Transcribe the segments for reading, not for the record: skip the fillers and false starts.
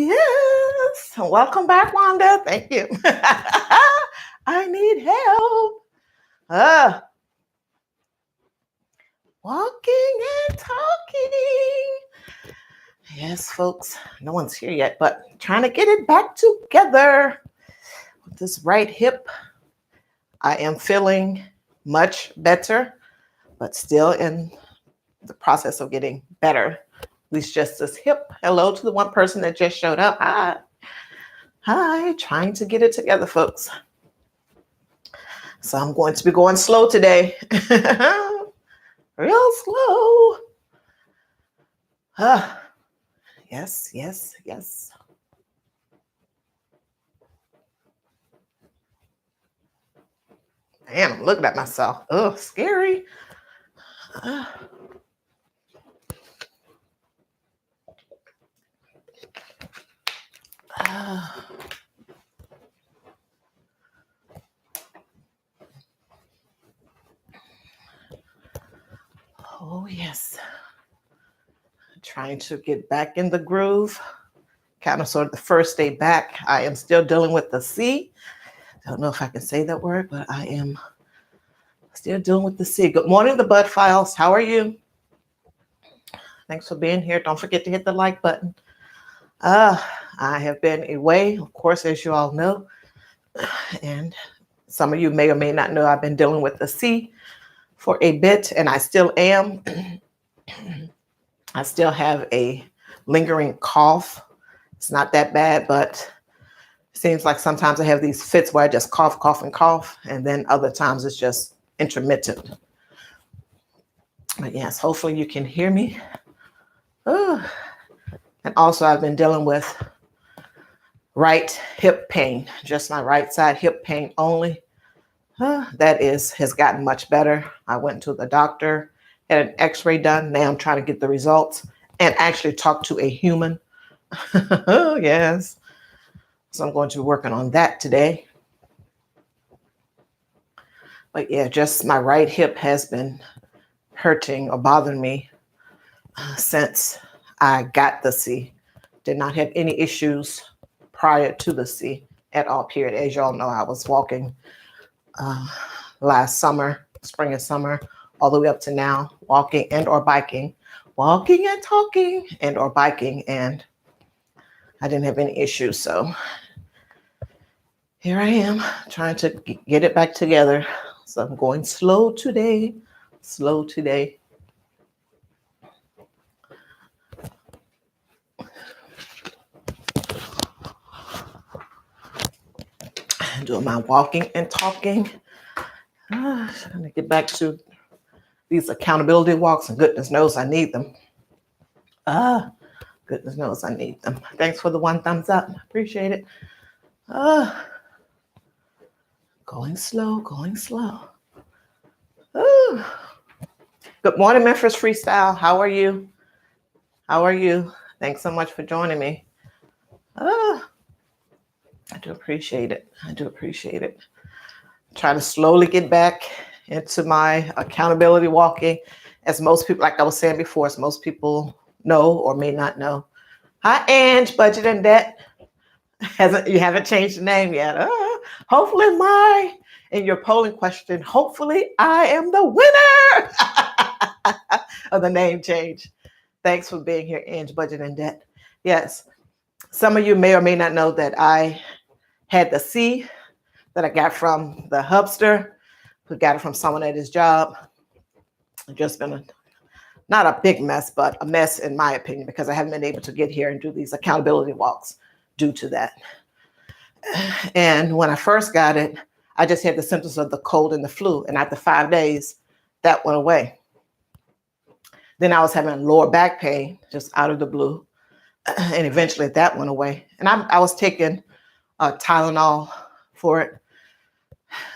Yes. Welcome back, Wanda. Thank you. I need help. Uh, Walking and talking. Yes, folks. No one's here yet, but trying to get it back together. With this right hip, I am feeling much better, but still in the process of getting better. At least just this hip. Hello to the one person that just showed up. Hi. Hi. Trying to get it together, folks. So I'm going to be going slow today. Real slow. Yes, yes, yes. Man, I'm looking at myself. Oh, scary. Uh, uh, oh, yes. Trying to get back in the groove. Kind of sort of the first day back. I am still dealing with the C. Don't know if I can say that word, but I am still dealing with the C. Good morning, the Bud Files. How are you? Thanks for being here. Don't forget to hit the like button. I have been away, of course, as you all know. And some of you may or may not know I've been dealing with the C for a bit, and I still am. I still have a lingering cough. It's not that bad, but it seems like sometimes I have these fits where I just cough, cough, and cough, and then other times it's just intermittent. But yes, hopefully you can hear me. And also I've been dealing with right hip pain, just my right side hip pain only. That has gotten much better. I went to the doctor, had an x-ray done. Now I'm trying to get the results and actually talk to a human. Oh, yes. So I'm going to be working on that today. But yeah, just my right hip has been hurting or bothering me since I got the C. Did not have any issues prior to the C at all, period. As y'all know, I was walking last summer, spring and summer, all the way up to now, walking and or biking, walking and talking and or biking, and I didn't have any issues. So here I am trying to get it back together. So I'm going slow today, slow today. Doing my walking and talking. Trying to get back to these accountability walks, and goodness knows I need them. Goodness knows I need them. Thanks for the one thumbs up. Appreciate it. Going slow, going slow. Good morning, Memphis Freestyle. How are you? How are you? Thanks so much for joining me. I do appreciate it. I do appreciate it. Try to slowly get back into my accountability walking. As most people, like I was saying before, as most people know or may not know. Hi, Ange, Budget and Debt. You haven't changed the name yet. Hopefully in your polling question, hopefully I am the winner of the name change. Thanks for being here, Ange, Budget and Debt. Yes, some of you may or may not know that I had the C that I got from the hubster, who got it from someone at his job. It's just been not a big mess, but a mess in my opinion, because I haven't been able to get here and do these accountability walks due to that. And when I first got it, I just had the symptoms of the cold and the flu. And after 5 days, that went away. Then I was having lower back pain just out of the blue. And eventually that went away. And I was taking Tylenol for it.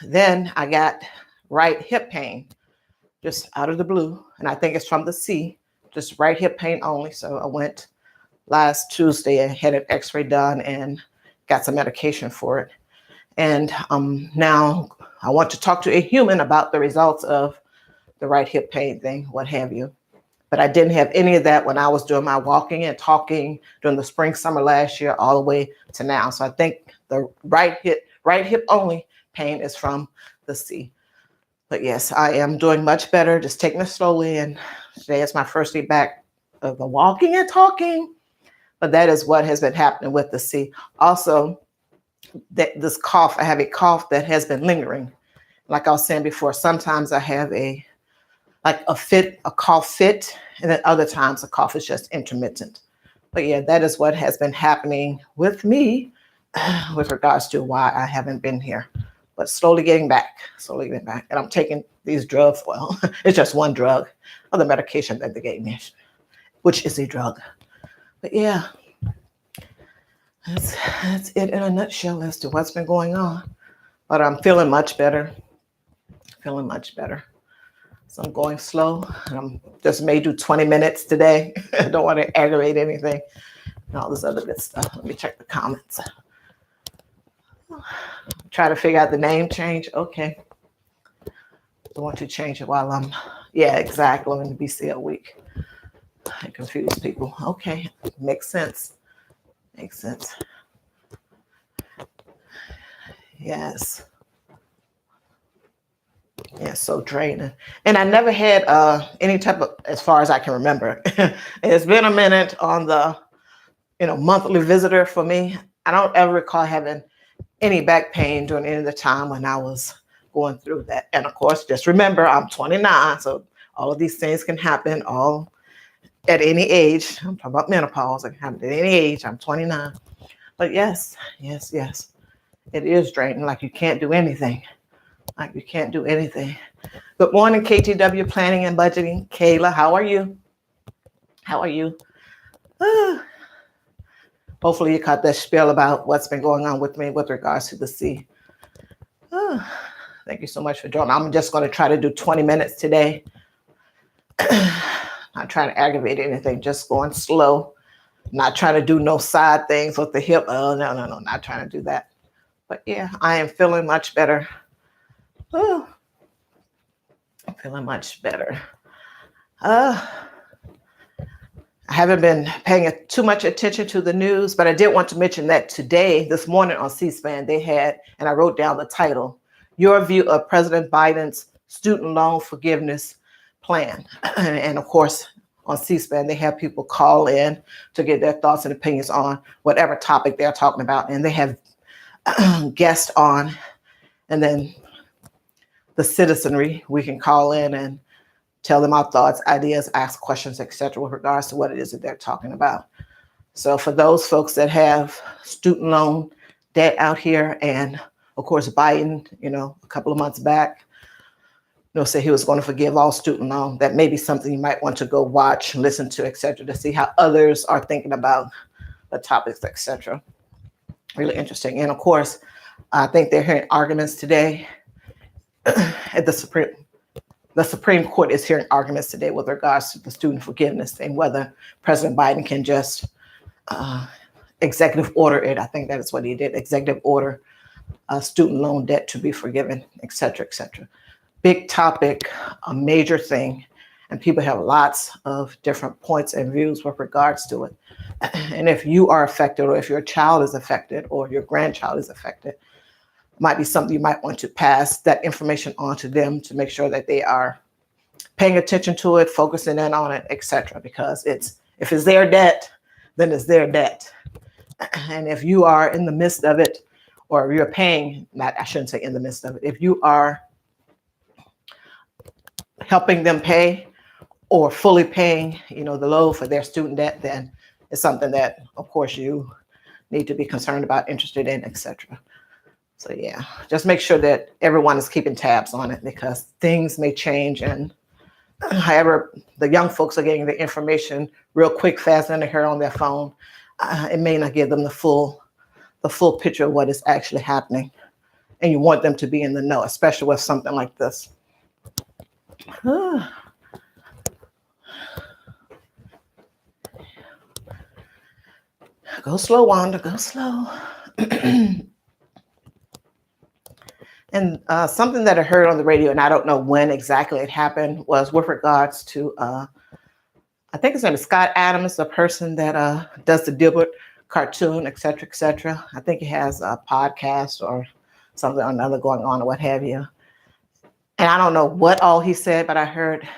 Then I got right hip pain just out of the blue. And I think it's from the C, just right hip pain only. So I went last Tuesday and had an x-ray done and got some medication for it. And now I want to talk to a human about the results of the right hip pain thing, what have you. But I didn't have any of that when I was doing my walking and talking during the spring, summer last year, all the way to now. So I think the right hip only pain is from the C. But yes, I am doing much better, just taking it slowly. And today is my first day back of the walking and talking. But that is what has been happening with the C. Also, this cough, I have a cough that has been lingering. Like I was saying before, sometimes I have a cough fit, and then other times the cough is just intermittent. But yeah, that is what has been happening with me with regards to why I haven't been here. But slowly getting back. And I'm taking these drugs. Well, it's just one drug, other medication that they gave me, which is a drug. But yeah, that's it in a nutshell as to what's been going on. But I'm feeling much better. So I'm going slow. I just may do 20 minutes today. I don't want to aggravate anything and all this other good stuff. Let me check the comments. Try to figure out the name change. Okay. I want to change it while yeah, exactly. I'm in the BCL week. I confuse people. Okay. Makes sense. Yes. Yeah, so draining. And I never had any type of, as far as I can remember, it's been a minute on the, monthly visitor for me. I don't ever recall having any back pain during any of the time when I was going through that. And of course, just remember, I'm 29, so all of these things can happen all at any age. I'm talking about menopause. It can happen at any age. I'm 29. But yes, it is draining. Like you can't do anything. Good morning, KTW Planning and Budgeting. Kayla, how are you? Hopefully you caught that spiel about what's been going on with me with regards to the C. Thank you so much for joining. I'm just going to try to do 20 minutes today. Not trying to aggravate anything, just going slow. Not trying to do no side things with the hip. Oh, no, not trying to do that. But yeah, I am feeling much better. I'm feeling much better. I haven't been paying too much attention to the news, but I did want to mention that this morning on C-SPAN, they had, and I wrote down the title, Your View of President Biden's Student Loan Forgiveness Plan. And of course, on C-SPAN, they have people call in to get their thoughts and opinions on whatever topic they're talking about. And they have guests on, and then the citizenry, we can call in and tell them our thoughts, ideas, ask questions, etc., with regards to what it is that they're talking about. So for those folks that have student loan debt out here, and of course, Biden, a couple of months back, said he was going to forgive all student loan. That may be something you might want to go watch, listen to, etc., to see how others are thinking about the topics, etc. Really interesting. And of course, I think they're hearing arguments today at the Supreme Court is hearing arguments today with regards to the student forgiveness and whether President Biden can just executive order it. I think that is what he did, executive order student loan debt to be forgiven, et cetera, et cetera. Big topic, a major thing, and people have lots of different points and views with regards to it. And if you are affected, or if your child is affected, or your grandchild is affected, might be something you might want to pass that information on to them to make sure that they are paying attention to it, focusing in on it, etc. Because if it's their debt, then it's their debt. And if you are in the midst of it, or you're paying, I shouldn't say in the midst of it, if you are helping them pay or fully paying, the load for their student debt, then it's something that, of course, you need to be concerned about, interested in, etc. So yeah, just make sure that everyone is keeping tabs on it, because things may change. And however the young folks are getting the information real quick, fast, and they hear on their phone, it may not give them the full picture of what is actually happening. And you want them to be in the know, especially with something like this. Go slow, Wanda, go slow. And something that I heard on the radio, and I don't know when exactly it happened, was with regards to I think his name is Scott Adams, the person that does the Dilbert cartoon, et cetera, et cetera. I think he has a podcast or something or another going on or what have you. And I don't know what all he said, but I heard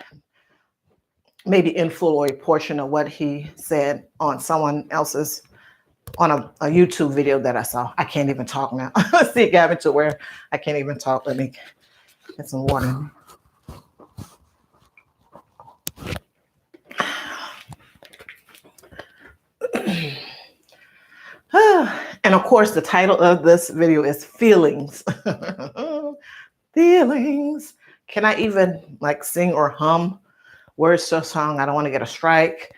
maybe in full or a portion of what he said on someone else's, on a YouTube video that I saw. I can't even talk now. See, it got me to where I can't even talk. Let me get some water. And of course, the title of this video is Feelings. Feelings. Can I even like sing or hum words to a song? I don't want to get a strike,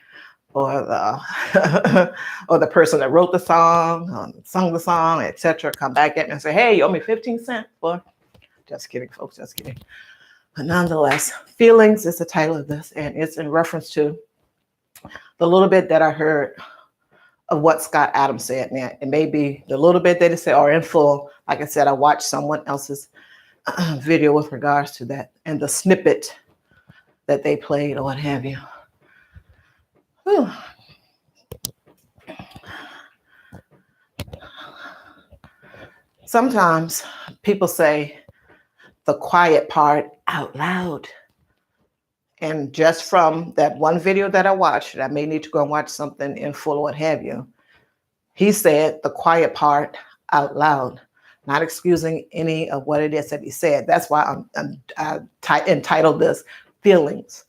or the or the person that wrote the song, sung the song, etc. come back at me and say, "Hey, you owe me 15 cents." Well, just kidding, folks. Just kidding. But nonetheless, Feelings is the title of this, and it's in reference to the little bit that I heard of what Scott Adams said. Now, it may be the little bit that he said or in full. Like I said, I watched someone else's video with regards to that and the snippet that they played or what have you. Whew. Sometimes people say the quiet part out loud. And just from that one video that I watched, I may need to go and watch something in full or what have you. He said the quiet part out loud, not excusing any of what it is that he said. That's why I entitled this Feelings.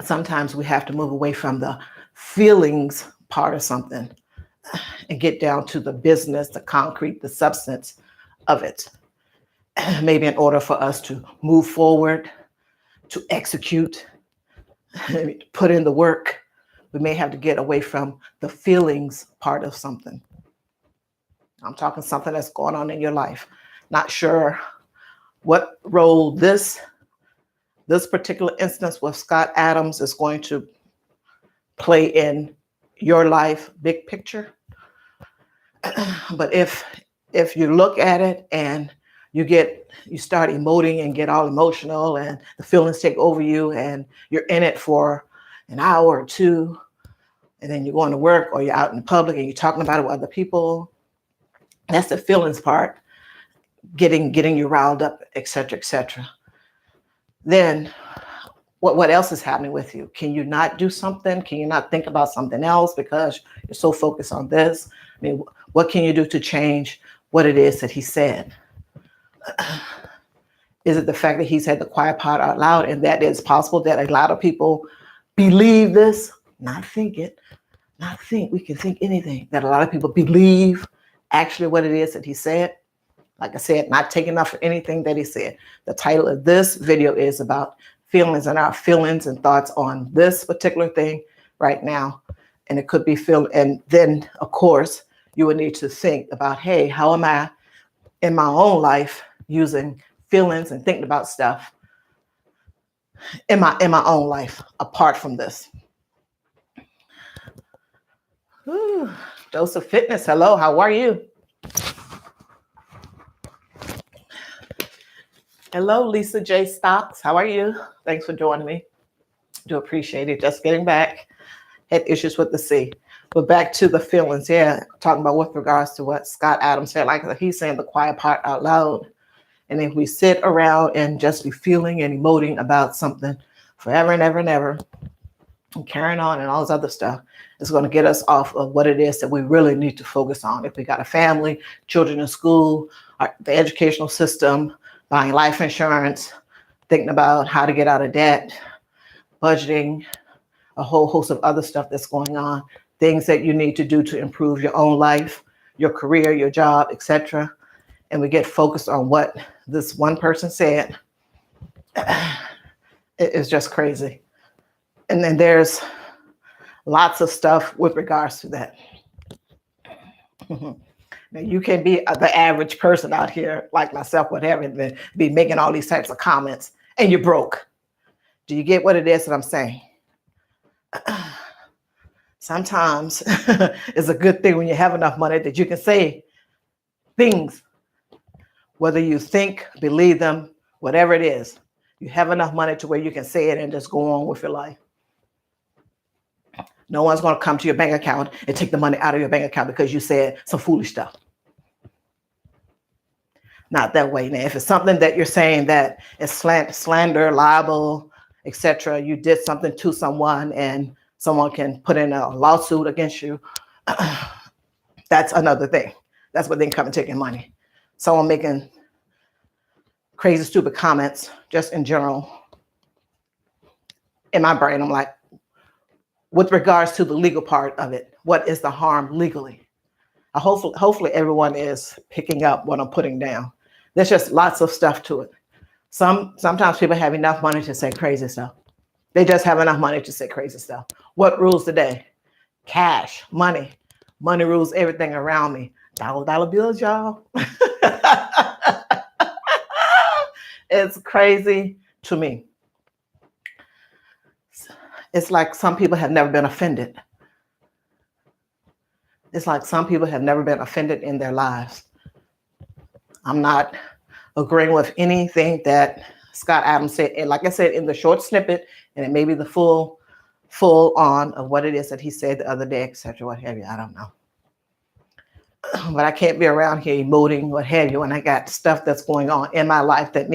Sometimes we have to move away from the feelings part of something and get down to the business, the concrete, the substance of it. Maybe in order for us to move forward, to execute, put in the work, we may have to get away from the feelings part of something. I'm talking something that's going on in your life. Not sure what role this particular instance with Scott Adams is going to play in your life, big picture. But if you look at it and you start emoting and get all emotional and the feelings take over you and you're in it for an hour or two, and then you're going to work or you're out in public and you're talking about it with other people, that's the feelings part, getting you riled up, et cetera, then what else is happening with you? Can you not do something? Can you not think about something else because you're so focused on this? I mean, what can you do to change what it is that he said? Is it the fact that he said the quiet part out loud, and that it's possible that a lot of people believe this? Not think it, not think. We can think anything. That a lot of people believe actually what it is that he said. Like I said, not taking off anything that he said. The title of this video is about feelings and our feelings and thoughts on this particular thing right now. And it could be and then of course you would need to think about, hey, how am I in my own life using feelings and thinking about stuff in my own life apart from this? Ooh, Dose of Fitness. Hello, how are you? Hello, Lisa J. Stocks. How are you? Thanks for joining me. Do appreciate it. Just getting back. Had issues with the C. But back to the feelings. Yeah, talking about with regards to what Scott Adams said. Like he's saying the quiet part out loud. And if we sit around and just be feeling and emoting about something forever and ever and ever, and carrying on and all this other stuff, it's going to get us off of what it is that we really need to focus on. If we got a family, children in school, the educational system, buying life insurance, thinking about how to get out of debt, budgeting, a whole host of other stuff that's going on, things that you need to do to improve your own life, your career, your job, etc. And we get focused on what this one person said. It's just crazy. And then there's lots of stuff with regards to that. Now, you can be the average person out here like myself, whatever, and be making all these types of comments, and you're broke. Do you get what it is that I'm saying? Sometimes it's a good thing when you have enough money that you can say things, whether you think, believe them, whatever it is. You have enough money to where you can say it and just go on with your life. No one's going to come to your bank account and take the money out of your bank account because you said some foolish stuff. Not that way. Now, if it's something that you're saying that is slander, libel, etc., you did something to someone and someone can put in a lawsuit against you, that's another thing. That's what they can come and take your money. Someone making crazy, stupid comments, just in general. In my brain, I'm like, with regards to the legal part of it, what is the harm legally? Hopefully everyone is picking up what I'm putting down. There's just lots of stuff to it. Sometimes people have enough money to say crazy stuff. They just have enough money to say crazy stuff. What rules the day? Cash, money. Money rules everything around me. Dollar bills, y'all. It's crazy to me. It's like some people have never been offended. It's like some people have never been offended in their lives. I'm not agreeing with anything that Scott Adams said. And like I said, in the short snippet, and it may be the full on of what it is that he said the other day, etc., what have you. I don't know. But I can't be around here emoting, what have you, and I got stuff that's going on in my life that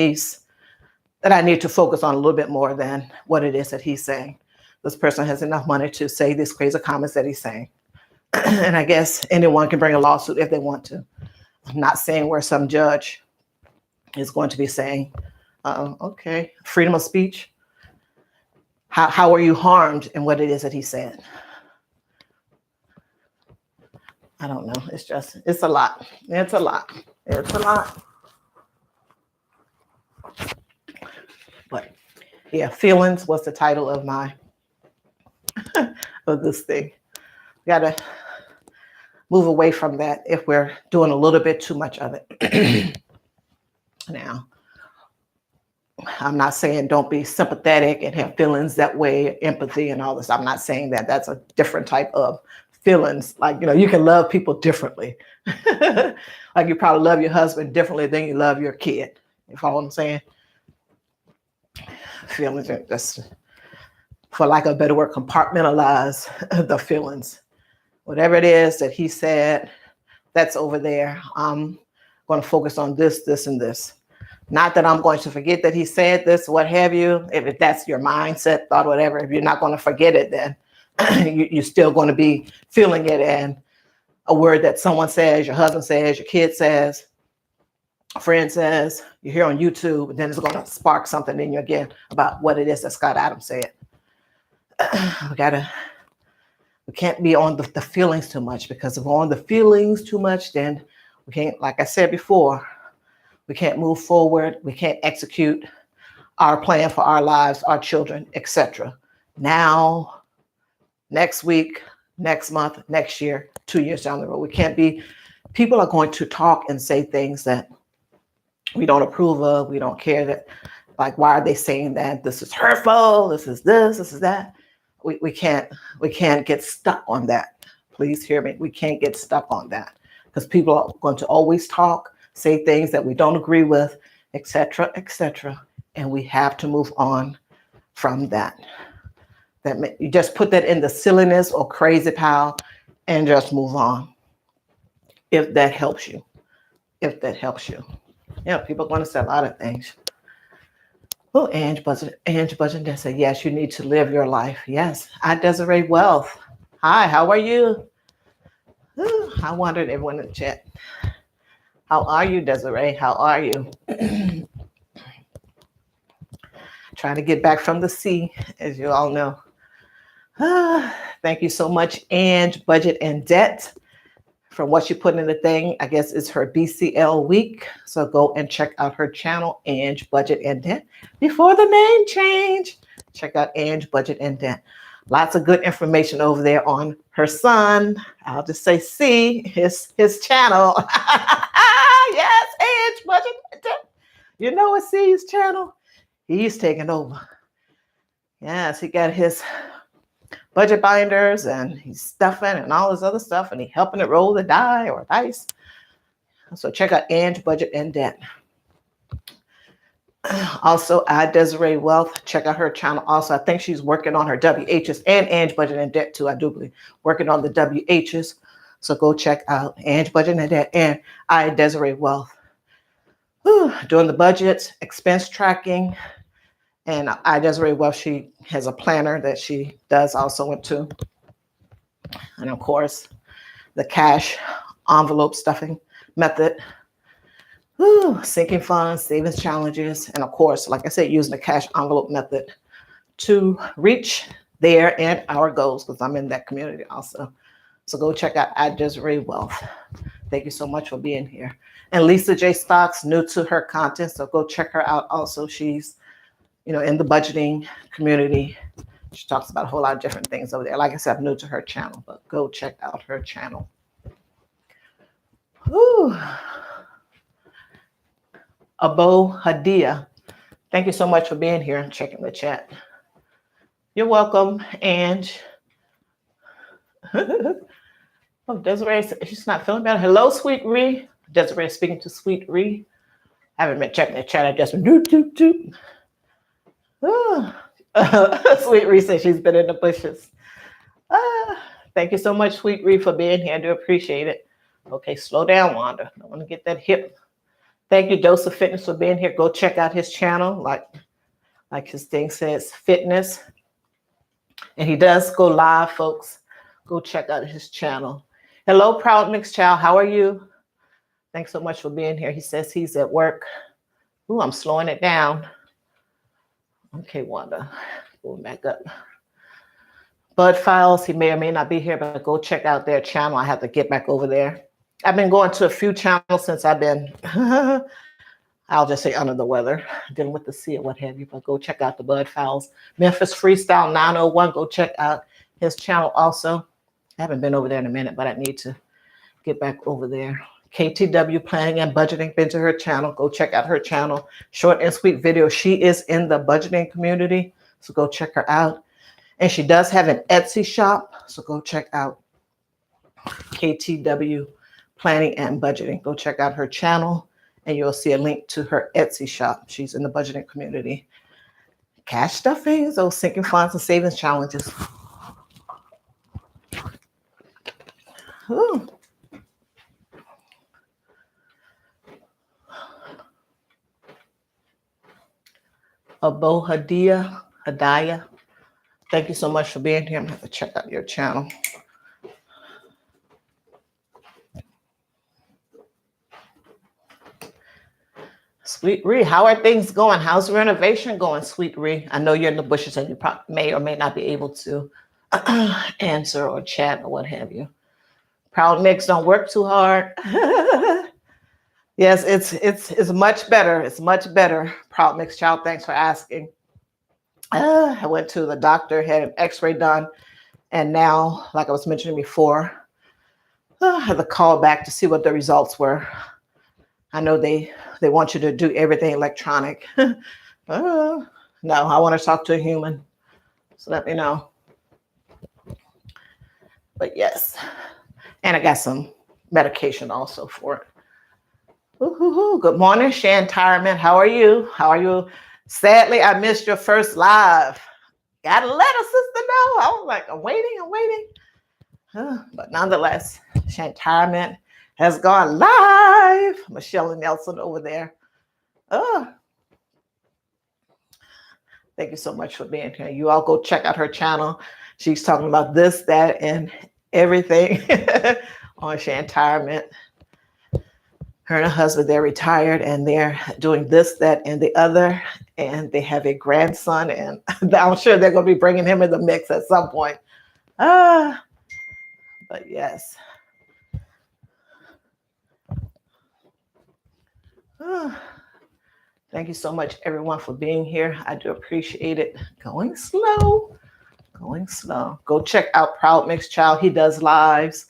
I need to focus on a little bit more than what it is that he's saying. This person has enough money to say these crazy comments that he's saying. And I guess anyone can bring a lawsuit if they want to. I'm not saying where some judge is going to be saying, okay, freedom of speech. How are you harmed in what it is that he said? I don't know. It's a lot. It's a lot. It's a lot. But yeah, feelings was the title of my of this thing. We gotta move away from that if we're doing a little bit too much of it. Now, I'm not saying don't be sympathetic and have feelings that way, empathy and all this. I'm not saying that. That's a different type of feelings. Like, you can love people differently. Like you probably love your husband differently than you love your kid. You follow what I'm saying? Feelings are just, for lack of a better word, compartmentalize the feelings. Whatever it is that he said, that's over there. I'm going to focus on this, this, and this. Not that I'm going to forget that he said this, what have you. If that's your mindset, thought, whatever, if you're not going to forget it, then you're still going to be feeling it. And a word that someone says, your husband says, your kid says, a friend says, you hear on YouTube, then it's going to spark something in you again about what it is that Scott Adams said. We can't be on the feelings too much, because if we're on the feelings too much, then we can't, like I said before, we can't move forward. We can't execute our plan for our lives, our children, etc. Now, next week, next month, next year, 2 years down the road. We can't be, people are going to talk and say things that we don't approve of. We don't care that, like, why are they saying that? This is hurtful. This is that. We can't get stuck on that. Please hear me. We can't get stuck on that, because people are going to always talk, say things that we don't agree with, etc., and we have to move on from that. You just put that in the silliness or crazy pile and just move on. If that helps you. Yeah, people are going to say a lot of things. Oh, Ange Budgeon said, yes, you need to live your life. Yes, I Desiree Wealth. Hi, how are you? Ooh, I wondered, everyone in the chat. How are you, Desiree? How are you? Trying to get back from the sea, as you all know. Thank you so much, Ange Budget and Debt, for what you put in the thing. I guess it's her BCL week. So go and check out her channel, Ange Budget and Debt, before the name change. Check out Ange Budget and Debt. Lots of good information over there on her son. I'll just say C, his channel. Yes, Ange Budget and Debt. You know what C's channel? He's taking over. Yes, he got his budget binders and he's stuffing and all this other stuff, and he's helping it roll the die or dice. So check out Ange Budget and Debt. Also, Desiree Wealth. Check out her channel. Also, I think she's working on her WHs and Ange Budget and Debt too. I do believe working on the WHs. So go check out Ange Budget and Debt and Desiree Wealth. Doing the budgets, expense tracking, and Desiree Wealth. She has a planner that she does also into, and of course, the cash envelope stuffing method. Sinking funds, savings challenges, and of course, like I said, using the cash envelope method to reach their and our goals, because I'm in that community also. So go check out Desiree Wealth. Thank you so much for being here. And Lisa J. Stocks, new to her content, so go check her out also. She's, in the budgeting community. She talks about a whole lot of different things over there. Like I said, I'm new to her channel, but go check out her channel. Abo Hadia, thank you so much for being here and checking the chat. You're welcome. And Desiree, she's not feeling better. Hello, Sweet Ree. Desiree speaking to Sweet Ree. I haven't been checking the chat. I just been doop, doop, doop. Sweet Ree says she's been in the bushes. Thank you so much, Sweet Ree, for being here. I do appreciate it. Okay, slow down, Wanda. I want to get that hip. Thank you, Joseph Fitness, for being here. Go check out his channel, like his thing says, fitness. And he does go live, folks. Go check out his channel. Hello, Proud Mixed Child. How are you? Thanks so much for being here. He says he's at work. Ooh, I'm slowing it down. Okay, Wanda. Going back up. Bud Files, he may or may not be here, but go check out their channel. I have to get back over there. I've been going to a few channels since I've been, I'll just say under the weather, dealing with the sea or what have you, but go check out the Bud Files. Memphis Freestyle 901, go check out his channel also. I haven't been over there in a minute, but I need to get back over there. KTW Planning and Budgeting, been to her channel. Go check out her channel. Short and sweet video. She is in the budgeting community, so go check her out. And she does have an Etsy shop, so go check out KTW Planning and Budgeting. Go check out her channel, and you'll see a link to her Etsy shop. She's in the budgeting community. Cash stuffing, those sinking funds and savings challenges. Ooh. Abo Hadaya. Thank you so much for being here. I'm going to have to check out your channel. Sweet Ree, how are things going? How's the renovation going, Sweet Ree? I know you're in the bushes and you may or may not be able to answer or chat or what have you. Proud Mix, don't work too hard. Yes, it's much better. It's much better. Proud Mix Child, thanks for asking. I went to the doctor, had an x-ray done, and now, like I was mentioning before, I have to call back to see what the results were. I know they want you to do everything electronic. No, I want to talk to a human. So let me know. But yes, and I got some medication also for it. Good morning, Shan Tyreman. How are you? How are you? Sadly, I missed your first live. Gotta let a sister know. I was like, I'm waiting. But nonetheless, Shan Tyreman has gone live. Michelle and Nelson over there. Thank you so much for being here. You all go check out her channel. She's talking about this, that, and everything on Shan Tyreman. Her and her husband, they're retired and they're doing this, that, and the other. And they have a grandson, and I'm sure they're going to be bringing him in the mix at some point. But yes. Thank you so much, everyone, for being here. I do appreciate it. Going slow. Go check out Proud Mixed Child. He does lives.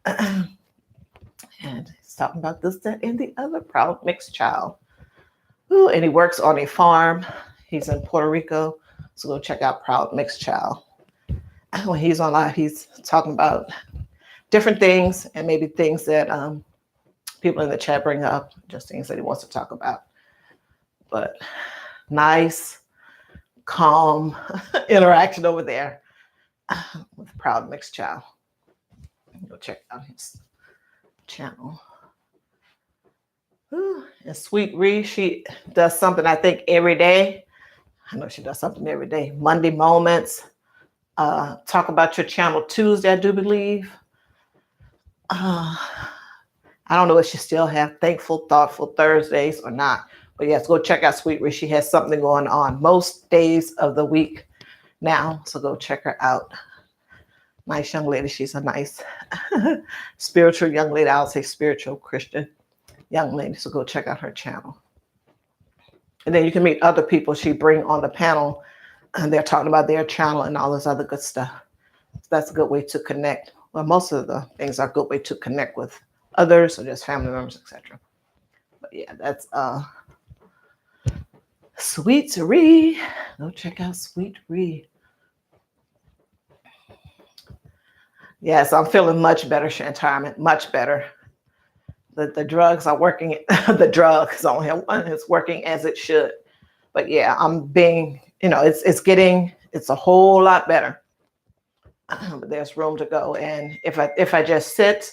And he's talking about this, that, and the other. Proud Mixed Child. And he works on a farm. He's in Puerto Rico. So go check out Proud Mixed Child. When he's on live, he's talking about different things and maybe things that people in the chat bring up, just things that he wants to talk about. But nice, calm interaction over there with Proud Mixed Child. Go check out his channel. And Sweet Ree, she does something I think every day. I know she does something every day. Monday Moments. Talk about your channel Tuesday, I do believe. I don't know if she still have Thankful, Thoughtful Thursdays or not. But yes, go check out Sweet Ree. She has something going on most days of the week now. So go check her out. Nice young lady. She's a nice spiritual young lady. I'll say spiritual Christian young lady. So go check out her channel. And then you can meet other people she bring on the panel, and they're talking about their channel and all this other good stuff. So that's a good way to connect. Well, most of the things are a good way to connect with others or just family members, etc. But yeah, that's Sweet Ree. Go check out Sweet Ree. Yes, I'm feeling much better, Shantarman, much better. The drugs are working. The drugs, I only have one, it's working as it should. But yeah, I'm being, it's a whole lot better. But there's room to go. And if I just sit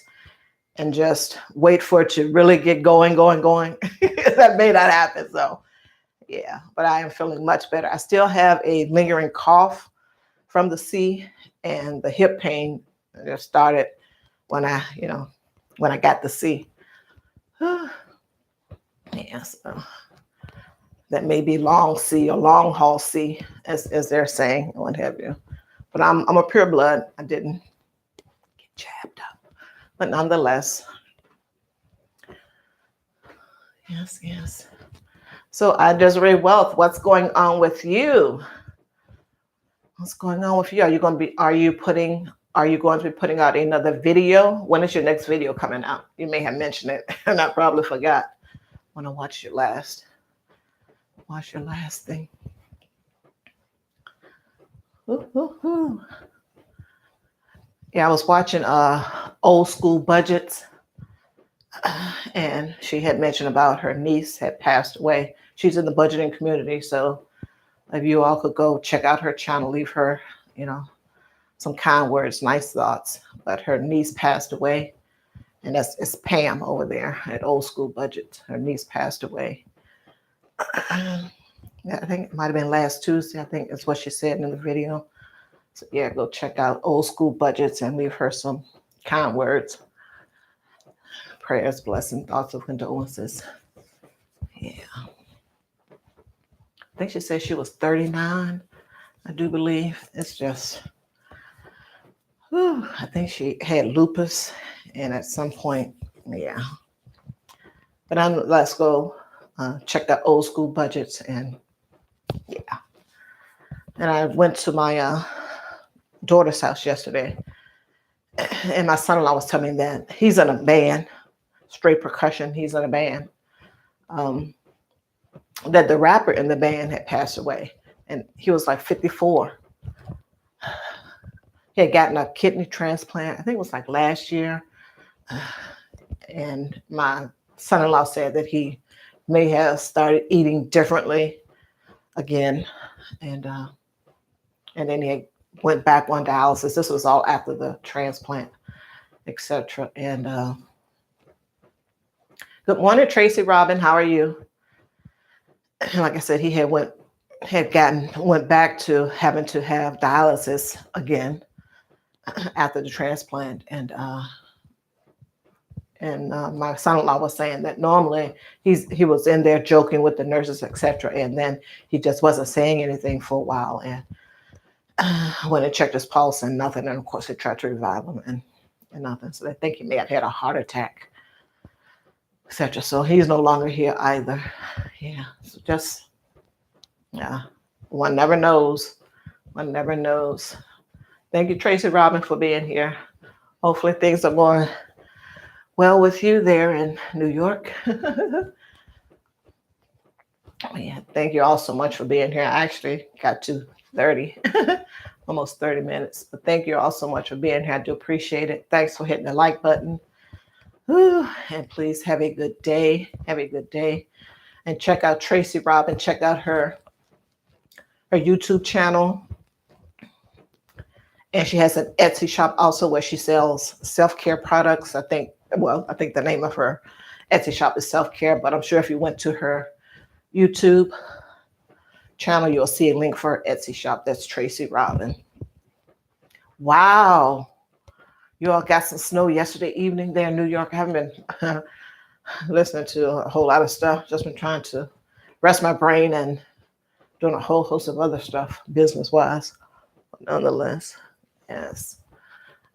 and just wait for it to really get going, that may not happen. So yeah, but I am feeling much better. I still have a lingering cough from the C, and the hip pain just started when I got the C. Yeah, so that may be long C or long haul C, as they're saying, what have you. But I'm a pure blood. I didn't get jabbed up, but nonetheless, yes. So Desiree Wealth, what's going on with you? What's going on with you? Are you going to be putting out another video? When is your next video coming out? You may have mentioned it, and I probably forgot when I watched your last thing. Ooh. Yeah, I was watching Old School Budgets, and she had mentioned about her niece had passed away. She's in the budgeting community, so if you all could go check out her channel, leave her, some kind words, nice thoughts. But her niece passed away, and it's Pam over there at Old School Budget. Her niece passed away. Yeah, I think it might have been last Tuesday. I think that's what she said in the video. So yeah, go check out Old School Budgets and leave her some kind words, prayers, blessing, thoughts of condolences. Yeah. I think she said she was 39, I do believe. It's just, I think she had lupus, and at some point, yeah. But let's go check out Old School Budgets, and yeah. And I went to my daughter's house yesterday, and my son-in-law was telling me that he's in a band, straight percussion. He's in a band. That the rapper in the band had passed away, and he was like 54. He had gotten a kidney transplant. I think it was like last year. And my son-in-law said that he may have started eating differently again, and then he went back on dialysis. This was all after the transplant, etc. And good morning, Tracy Robin. How are you? Like I said, he went back to having to have dialysis again after the transplant, and my son-in-law was saying that normally he was in there joking with the nurses, etc., and then he just wasn't saying anything for a while. And when they checked his pulse and nothing, and of course they tried to revive him and nothing. So they think he may have had a heart attack, etc. So he's no longer here either. Yeah, so just, yeah, one never knows. One never knows. Thank you, Tracy Robin, for being here. Hopefully things are going well with you there in New York. Yeah, thank you all so much for being here. I actually got to 30, almost 30 minutes. But thank you all so much for being here. I do appreciate it. Thanks for hitting the like button. And please have a good day. Have a good day. And check out Tracy Robin. Check out her YouTube channel. And she has an Etsy shop also where she sells self-care products. I think the name of her Etsy shop is Self-Care, but I'm sure if you went to her YouTube channel, you'll see a link for her Etsy shop. That's Tracy Robin. Wow. You all got some snow yesterday evening there in New York. I haven't been listening to a whole lot of stuff. Just been trying to rest my brain and doing a whole host of other stuff business-wise. Nonetheless, yes.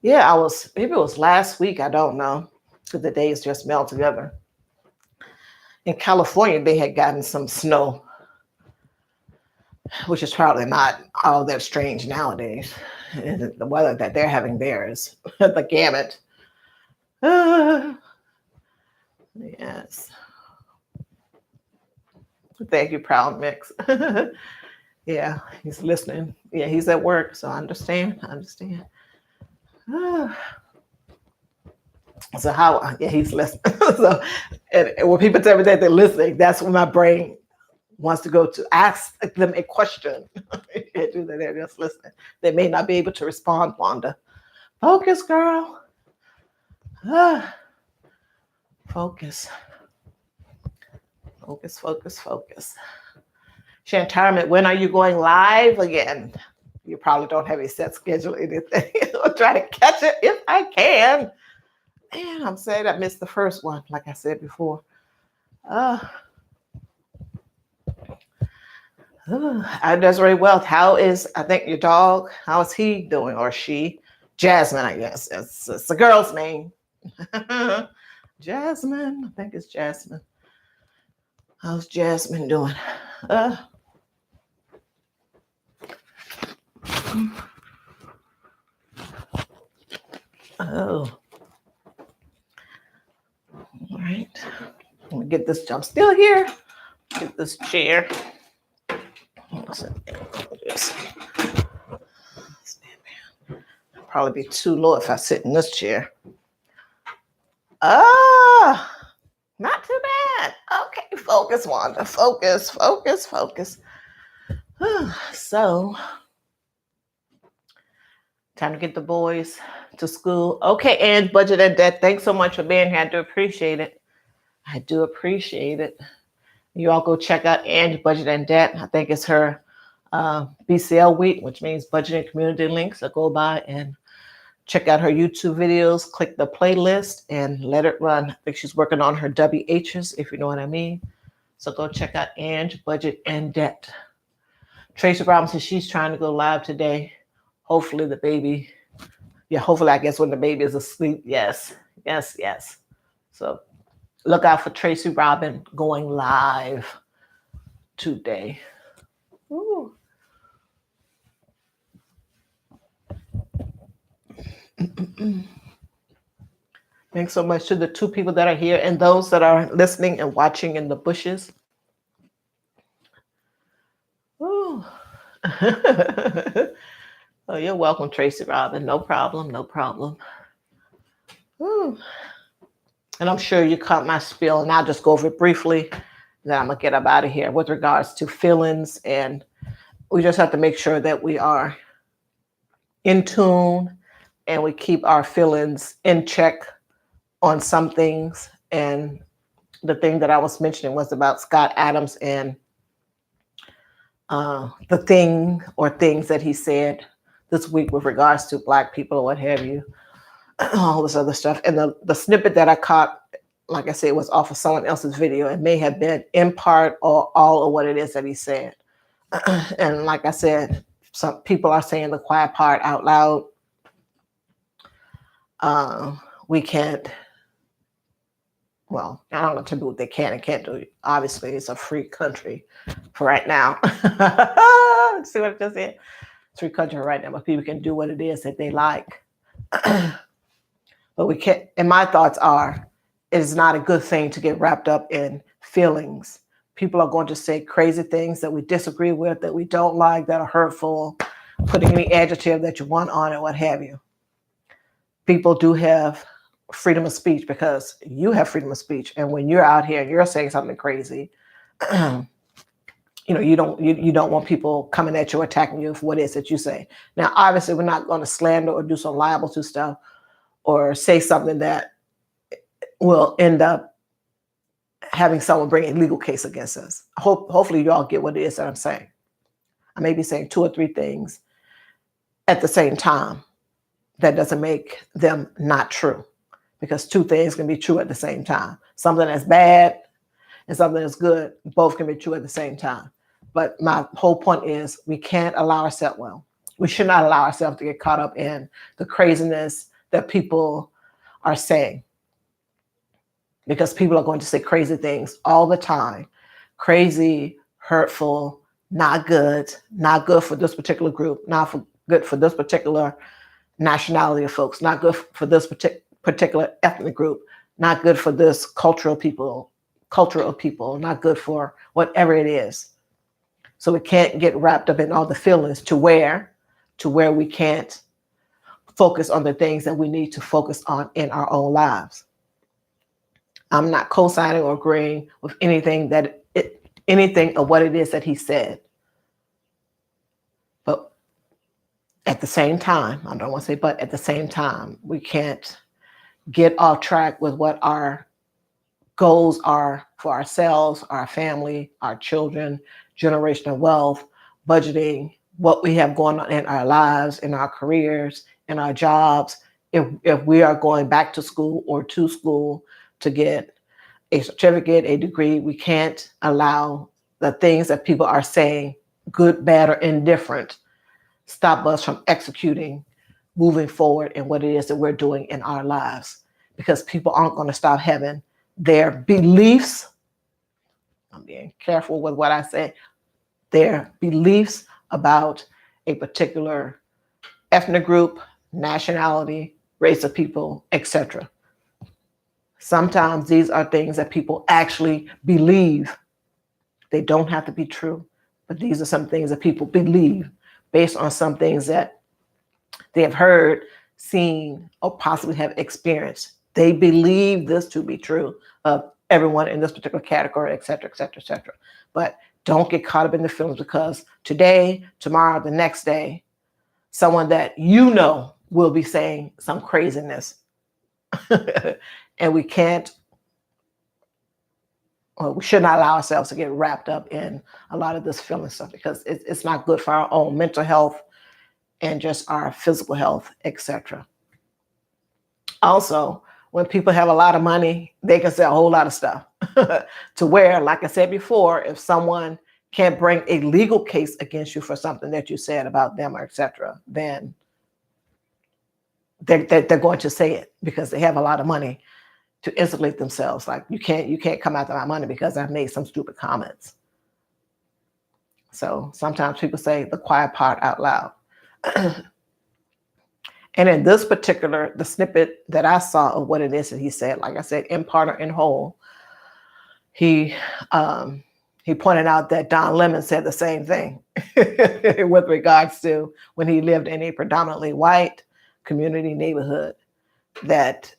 Yeah, maybe it was last week. I don't know, because the days just meld together. In California, they had gotten some snow, which is probably not all that strange nowadays. And the weather that they're having there is the gamut. Yes. Thank you, Proud Mix. Yeah, he's listening. Yeah, he's at work, so I understand. So how? Yeah, he's listening. So, and when people tell me that they're listening, that's when my brain wants to go to ask them a question. They're just listening. They may not be able to respond, Wanda. Focus, girl. Focus. Shantarmit, when are you going live again? You probably don't have a set schedule or anything. I'll try to catch it if I can. Man, I'm sad I missed the first one, like I said before. Desiree Wealth, how is, I think, your dog, how is he doing, or she? Jasmine, I guess. It's a girl's name. Jasmine, I think it's Jasmine. How's Jasmine doing? All right. Let me get this. I'm still here. Get this chair. Probably be too low if I sit in this chair. Not too bad. Okay, focus, Wanda. Focus. So, time to get the boys to school. Okay, and Budget and Debt, thanks so much for being here. I do appreciate it. You all go check out Ange Budget and Debt. I think it's her BCL week, which means Budget and Community Links. So go by and check out her YouTube videos, click the playlist, and let it run. I think she's working on her WHs, if you know what I mean. So go check out Ange Budget and Debt. Tracy Robinson says she's trying to go live today. Hopefully the baby, I guess when the baby is asleep. Yes. So look out for Tracy Robin going live today. Ooh. Thanks so much to the 2 people that are here and those that are listening and watching in the bushes. Ooh. Oh, you're welcome, Tracy Robin. No problem. Ooh. And I'm sure you caught my spiel, and I'll just go over it briefly. Then I'm going to get up out of here with regards to feelings. And we just have to make sure that we are in tune and we keep our feelings in check on some things. And the thing that I was mentioning was about Scott Adams and the thing or things that he said this week with regards to Black people or what have you, all this other stuff. And the snippet that I caught, like I said, was off of someone else's video. It may have been in part or all of what it is that he said. And like I said, some people are saying the quiet part out loud. We can't, well, I don't know to do what they can and can't do. Obviously, it's a free country for right now. See what I just said? It's a free country right now, but people can do what it is that they like. But we can't, and my thoughts are, it is not a good thing to get wrapped up in feelings. People are going to say crazy things that we disagree with, that we don't like, that are hurtful, putting any adjective that you want on it, what have you. People do have freedom of speech because you have freedom of speech. And when you're out here and you're saying something crazy, You don't want people coming at you, attacking you for what it is that you say. Now, obviously, we're not going to slander or do some liable to stuff or say something that will end up having someone bring a legal case against us. Hopefully, you all get what it is that I'm saying. I may be saying 2 or 3 things at the same time. That doesn't make them not true, because 2 things can be true at the same time. Something that's bad and something that's good, both can be true at the same time. But my whole point is we can't allow ourselves, we should not allow ourselves to get caught up in the craziness that people are saying. Because people are going to say crazy things all the time. Crazy, hurtful, not good for this particular group, good for this particular nationality of folks, not good for this particular ethnic group, not good for this culture of people, not good for whatever it is. So we can't get wrapped up in all the feelings to where we can't focus on the things that we need to focus on in our own lives. I'm not co-signing or agreeing with anything of what it is that he said. But at the same time, I don't want to say but, at the same time, we can't get off track with what our goals are for ourselves, our family, our children, generational wealth, budgeting, what we have going on in our lives, in our careers, in our jobs. If we are going back to school or to school to get a certificate, a degree, we can't allow the things that people are saying, good, bad, or indifferent, stop us from executing, moving forward in what it is that we're doing in our lives. Because people aren't going to stop having their beliefs. I'm being careful with what I say. Their beliefs about a particular ethnic group, nationality, race of people, etc. Sometimes these are things that people actually believe. They don't have to be true, but these are some things that people believe based on some things that they have heard, seen, or possibly have experienced. They believe this to be true of everyone in this particular category, et cetera, et cetera, et cetera. But don't get caught up in the feelings, because today, tomorrow, the next day, someone that you know will be saying some craziness. And we should not allow ourselves to get wrapped up in a lot of this feeling stuff, because it's not good for our own mental health and just our physical health, etc. Also, when people have a lot of money, they can say a whole lot of stuff to where, like I said before, if someone can't bring a legal case against you for something that you said about them or etc., then they're going to say it because they have a lot of money to insulate themselves. Like, you can't come after my money because I've made some stupid comments. So sometimes people say the quiet part out loud. And in this particular, the snippet that I saw of what it is that he said, like I said, in part or in whole, he pointed out that Don Lemon said the same thing with regards to when he lived in a predominantly white community neighborhood, that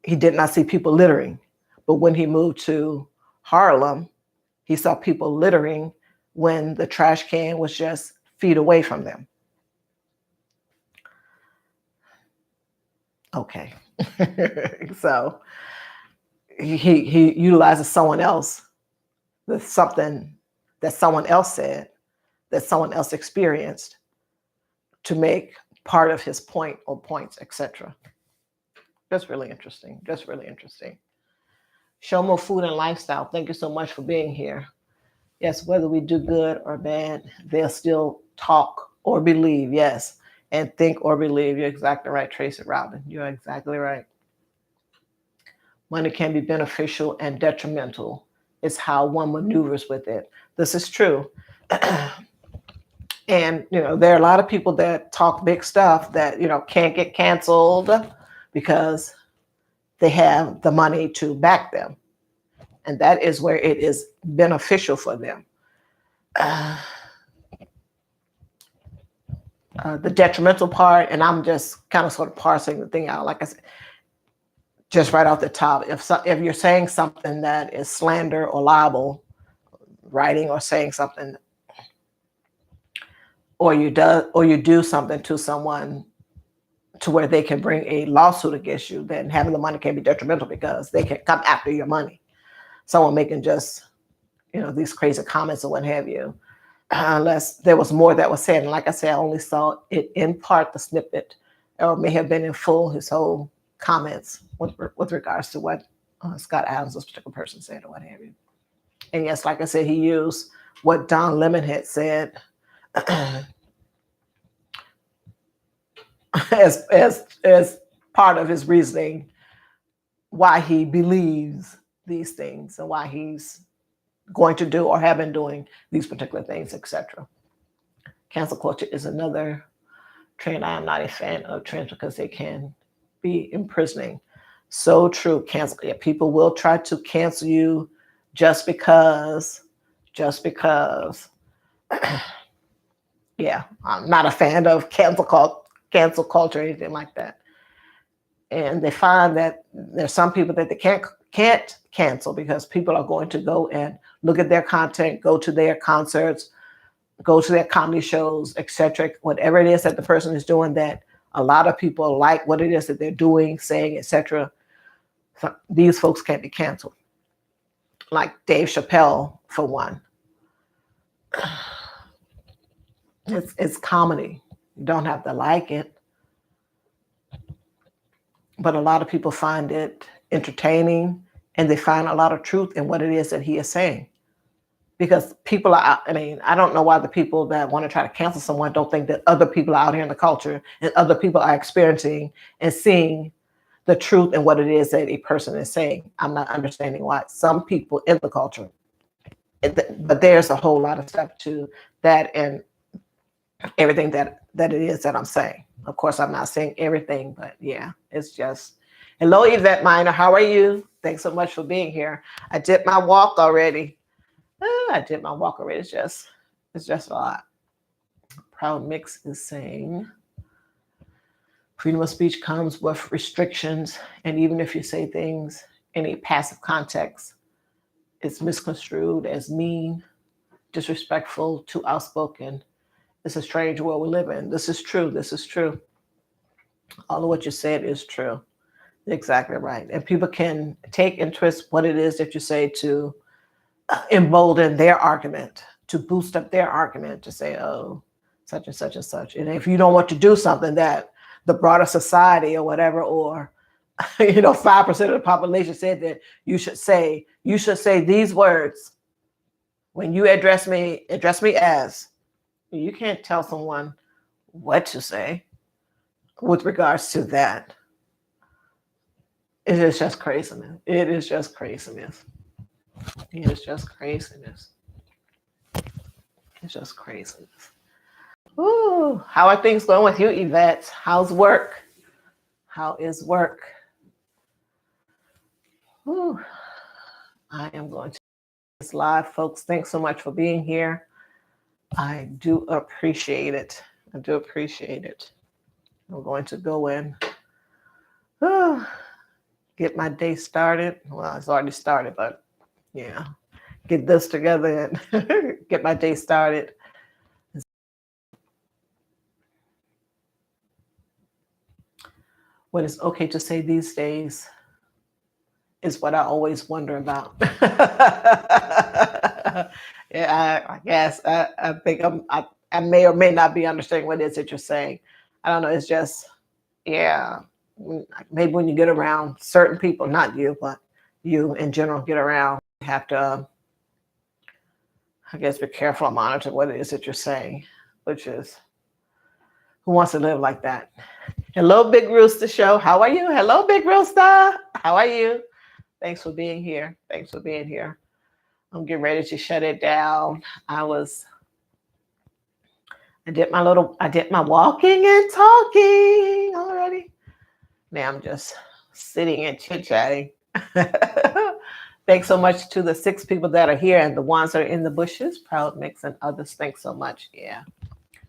he did not see people littering. But when he moved to Harlem, he saw people littering when the trash can was just feet away from them. Okay. So he utilizes someone else, with something that someone else said, that someone else experienced, to make part of his point or points, etc. Just really interesting. Just really interesting. Show More Food and Lifestyle, thank you so much for being here. Yes, whether we do good or bad, they'll still talk or believe, yes, and think or believe. You're exactly right, Tracy Robin. You're exactly right. Money can be beneficial and detrimental. It's how one maneuvers with it. This is true. And, there are a lot of people that talk big stuff that, can't get canceled because they have the money to back them. And that is where it is beneficial for them. The detrimental part, and I'm just kind of sort of parsing the thing out, like I said, just right off the top, if you're saying something that is slander or libel, writing or saying something, or you do something to someone to where they can bring a lawsuit against you, then having the money can be detrimental because they can come after your money. Someone making just, these crazy comments or what have you, unless there was more that was said. And like I said, I only saw it in part, the snippet, or may have been in full, his whole comments with regards to what Scott Adams, this particular person, said or what have you. And yes, like I said, he used what Don Lemon had said as part of his reasoning why he believes these things and why he's going to do or have been doing these particular things, etc. Cancel culture is another trend. I am not a fan of trends because they can be imprisoning. So true. Cancel. Yeah, people will try to cancel you just because. Yeah, I'm not a fan of cancel culture or anything like that. And they find that there's some people that they can't cancel because people are going to go and look at their content, go to their concerts, go to their comedy shows, etc. Whatever it is that the person is doing, that a lot of people like what it is that they're doing, saying, etc. So these folks can't be canceled. Like Dave Chappelle, for one. It's comedy. You don't have to like it. But a lot of people find it entertaining, and they find a lot of truth in what it is that he is saying. Because people are out, I don't know why the people that want to try to cancel someone don't think that other people are out here in the culture and other people are experiencing and seeing the truth in what it is that a person is saying. I'm not understanding why some people in the culture, but there's a whole lot of stuff to that and everything that it is that I'm saying. Of course, I'm not saying everything, but yeah, it's just. Hello, Yvette Minor. How are you? Thanks so much for being here. I did my walk already. It's just a lot. Proud Mix is saying, freedom of speech comes with restrictions, and even if you say things in a passive context, it's misconstrued as mean, disrespectful, too outspoken. It's a strange world we live in. This is true. All of what you said is true. Exactly right. And people can take and twist what it is that you say to embolden their argument, to boost up their argument, to say, oh, such and such and such. And if you don't want to do something that the broader society or whatever, or 5% of the population said that you should say these words when you address me as. You can't tell someone what to say with regards to that. It is just craziness. Ooh, how are things going with you, Yvette? How's work? How is work? Ooh, I am going to this live, folks. Thanks so much for being here. I do appreciate it. I'm going to go in, get my day started. Well, it's already started, but yeah, get this together and get my day started. What is okay to say these days is what I always wonder about. Yeah, I guess I think I may or may not be understanding what it is that you're saying. I don't know. It's just, yeah, maybe when you get around certain people, not you, but you in general get around, you have to, I guess, be careful and monitor what it is that you're saying, which is, who wants to live like that? Hello, Big Rooster Show. How are you? Hello, Big Rooster. How are you? Thanks for being here. I'm getting ready to shut it down. I did my walking and talking already. Now I'm just sitting and chit-chatting. Thanks so much to the 6 people that are here and the ones that are in the bushes, Proud Mix and others. Thanks so much. Yeah.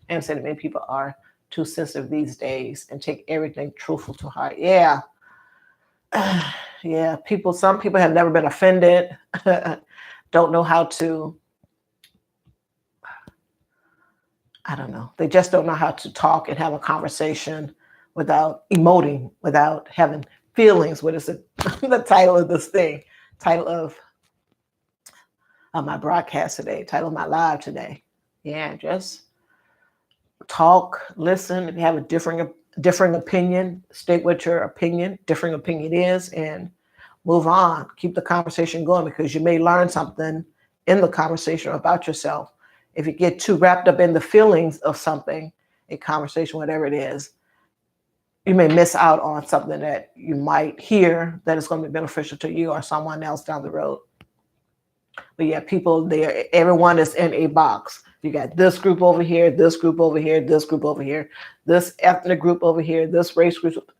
And saying many people are too sensitive these days and take everything truthful to heart. Yeah. Yeah. Some people have never been offended. Don't know how to I don't know. They just don't know how to talk and have a conversation without emoting, without having feelings. What is it? The title of this thing? Title of my broadcast today. Title of my live today. Yeah, just talk, listen. If you have a differing opinion, state what your differing opinion is, and move on. Keep the conversation going, because you may learn something in the conversation about yourself. If you get too wrapped up in the feelings of something, a conversation, whatever it is, you may miss out on something that you might hear that is going to be beneficial to you or someone else down the road. But yeah, people there, everyone is in a box. You got this group over here, this group over here, this group over here, this ethnic group over here, this race group.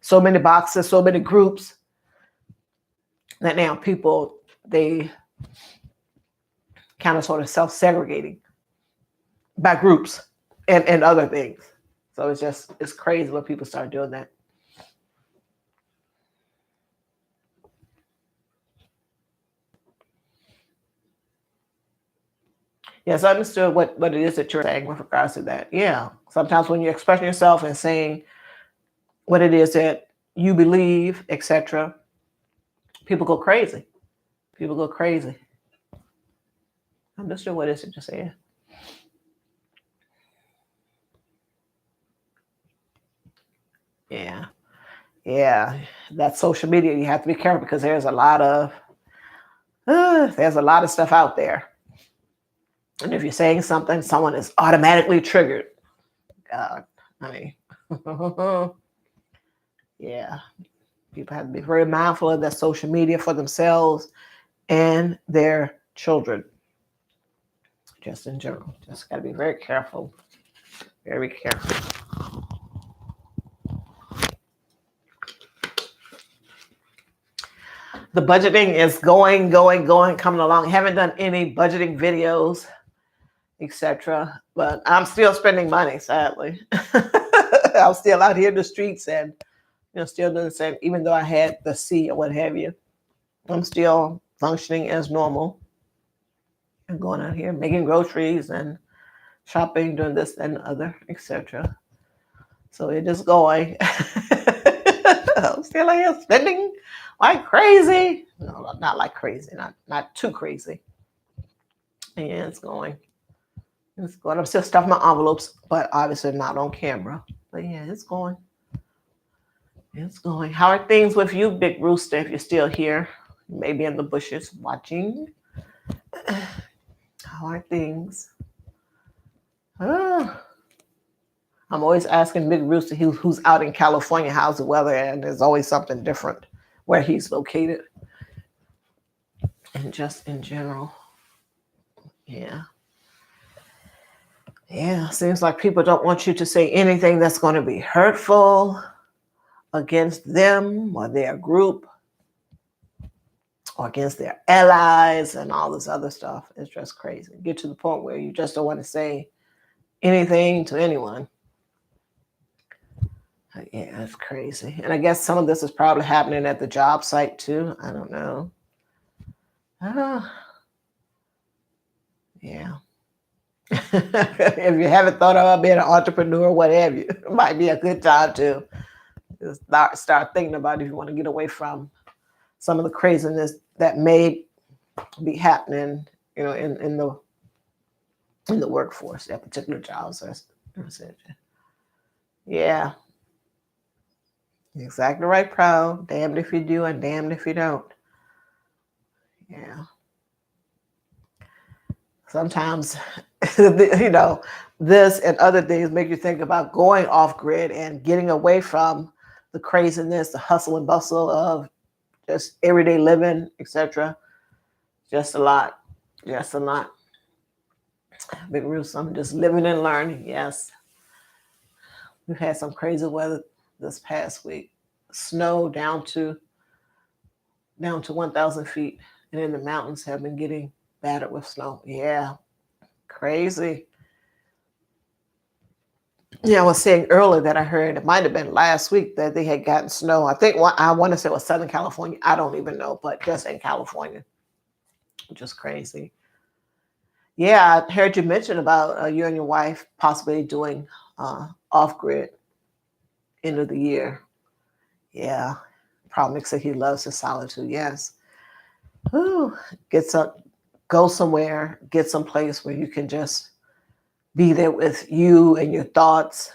So many boxes, so many groups that now people, they kind of sort of self-segregating by groups and other things. So it's crazy when people start doing that. Yes, I understood what it is that you're saying with regards to that. Yeah. Sometimes when you're expressing yourself and saying what it is that you believe, etc., people go crazy. People go crazy. I understood what it is that you're saying. Yeah. Yeah. That social media, you have to be careful, because there's a lot of stuff out there. And if you're saying something, someone is automatically triggered. God, I mean, yeah. People have to be very mindful of that social media for themselves and their children. Just in general, just got to be very careful. Very careful. The budgeting is going, coming along. Haven't done any budgeting videos, etc. But I'm still spending money, sadly. I'm still out here in the streets and still doing the same, even though I had the C or what have you. I'm still functioning as normal and going out here making groceries and shopping, doing this and other, etc. So it is going. I'm still here spending like crazy. No, not like crazy, not too crazy. Yeah, it's going. It's going. I'm still stuffing my envelopes, but obviously not on camera. But yeah, it's going. It's going. How are things with you, Big Rooster? If you're still here, maybe in the bushes watching. How are things? Oh. I'm always asking Big Rooster, who's out in California, how's the weather? And there's always something different where he's located. And just in general. Yeah. Yeah, seems like people don't want you to say anything that's going to be hurtful against them or their group or against their allies and all this other stuff. It's just crazy. Get to the point where you just don't want to say anything to anyone. Yeah, it's crazy. And I guess some of this is probably happening at the job site too. I don't know. Yeah. If you haven't thought about being an entrepreneur, what have you, it might be a good time to start thinking about if you want to get away from some of the craziness that may be happening, in the workforce at particular jobs. Yeah. Exactly right, Proud. Damned if you do and damned if you don't. Yeah. Sometimes, this and other things make you think about going off grid and getting away from the craziness, the hustle and bustle of just everyday living, etc. Just a lot. Just a lot. Big Roost, I'm just living and learning. Yes. We've had some crazy weather this past week. Snow down to 1,000 feet. And then the mountains have been getting battered with snow. Yeah. Crazy. Yeah, I was saying earlier that I heard, it might have been last week, that they had gotten snow. I think I want to say it was Southern California. I don't even know, but just in California. Just crazy. Yeah, I heard you mention about you and your wife possibly doing off grid end of the year. Yeah, probably said he loves his solitude. Yes. Ooh, get some, go somewhere, get some place where you can just be there with you and your thoughts,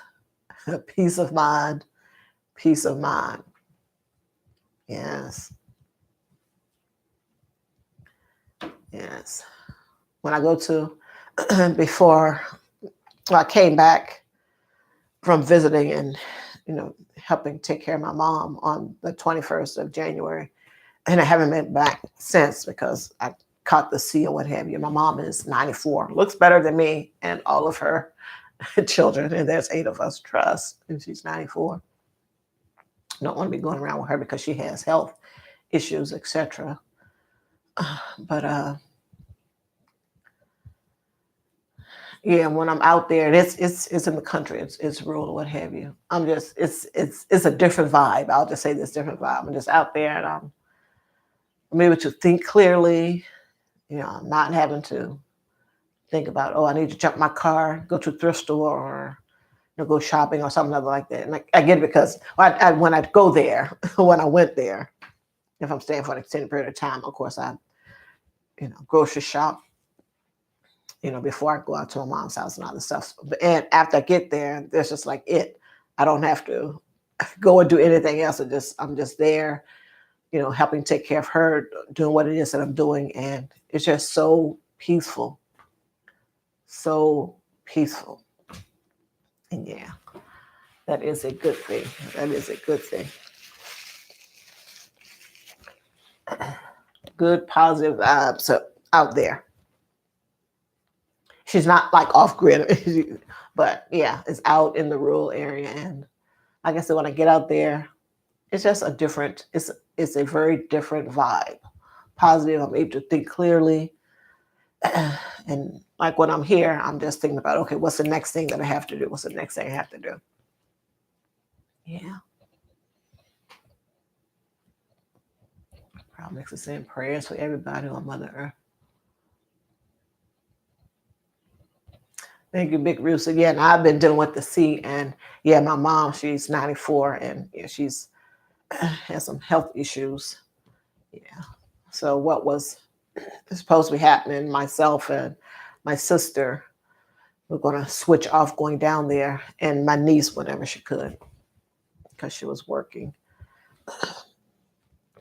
peace of mind, peace of mind. Yes, yes. When I go to, before I came back from visiting and, helping take care of my mom on the 21st of January, and I haven't been back since because I caught the C or what have you. My mom is 94, looks better than me and all of her children, and there's 8 of us, trust, and she's 94. Don't want to be going around with her because she has health issues, etc. But yeah, when I'm out there, and it's in the country, it's rural, what have you. I'm just it's a different vibe. I'll just say this different vibe. I'm just out there, and I'm able to think clearly. I'm not having to think about, oh, I need to jump my car, go to a thrift store, or go shopping or something other like that. And I get it because when I go there, when I went there, if I'm staying for an extended period of time, of course I grocery shop, before I go out to my mom's house and all this stuff. And after I get there, there's just like it. I don't have to go and do anything else. I'm just there, helping take care of her, doing what it is that I'm doing, and it's just so peaceful, so peaceful. And yeah, that is a good thing. That is a good thing. Good positive vibes out there. She's not like off grid, but yeah, it's out in the rural area. And like I said, when I get out there, it's just a different. It's a very different vibe. Positive. I'm able to think clearly, and like when I'm here, I'm just thinking about, okay, what's the next thing that I have to do? What's the next thing I have to do? Yeah. Probably makes us saying prayers for everybody on Mother Earth. Thank you, Big Rooster. Yeah, and I've been dealing with the C, and yeah, my mom, she's 94, and yeah, she's has some health issues. Yeah. So what was supposed to be happening, myself and my sister, we're going to switch off going down there, and my niece whenever she could, because she was working,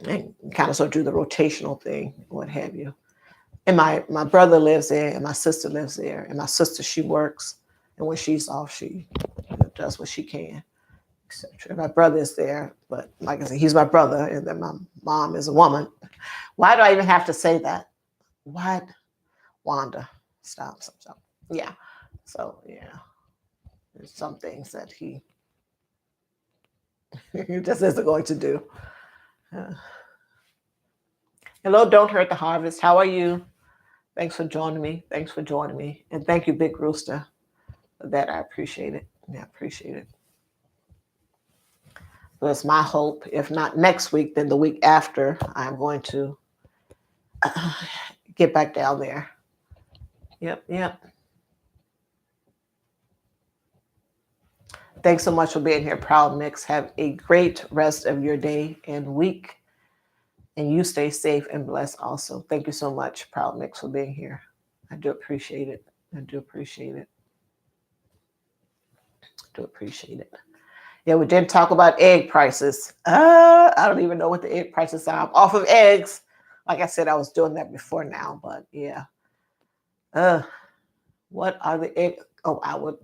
and kind of sort of do the rotational thing, what have you. And my brother lives there, and my sister lives there, and my sister, she works, and when she's off, she does what she can, etc. My brother is there, but like I said, he's my brother, and then my mom is a woman. Why do I even have to say that? What? Wanda, stop. Yeah. So yeah, there's some things that he he just isn't going to do. Uh, Hello, don't hurt the harvest. How are you? Thanks for joining me. Thanks for joining me, and thank you, Big Rooster, for that. I appreciate it. Yeah, I appreciate it. So it's my hope, if not next week, then the week after, I'm going to get back down there. Yep, yep. Thanks so much for being here, Proud Mix. Have a great rest of your day and week. And you stay safe and blessed also. Thank you so much, Proud Mix, for being here. I do appreciate it. I do appreciate it. I do appreciate it. Yeah, we did talk about egg prices. I don't even know what the egg prices are. I'm off of eggs. Like I said, I was doing that before now, but yeah. What are the egg? Oh, I would.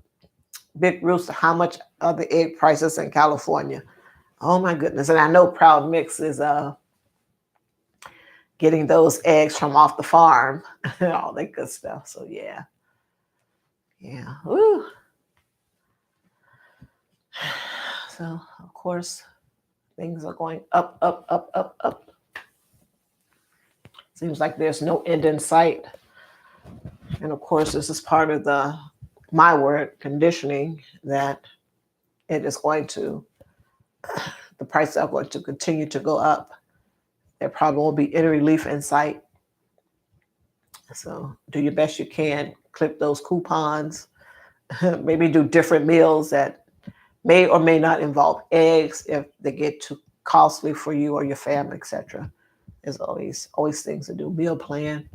Big Rooster, how much are the egg prices in California? Oh my goodness. And I know Proud Mix is getting those eggs from off the farm and all that good stuff. So yeah. Yeah. Woo. So of course things are going up, up, up, up, up. Seems like there's no end in sight. And of course, this is part of my word conditioning that it is going to, the prices are going to continue to go up. There probably won't be any relief in sight. So do your best you can. Clip those coupons. Maybe do different meals that may or may not involve eggs if they get too costly for you or your family, etc. There's always things to do. Meal plan.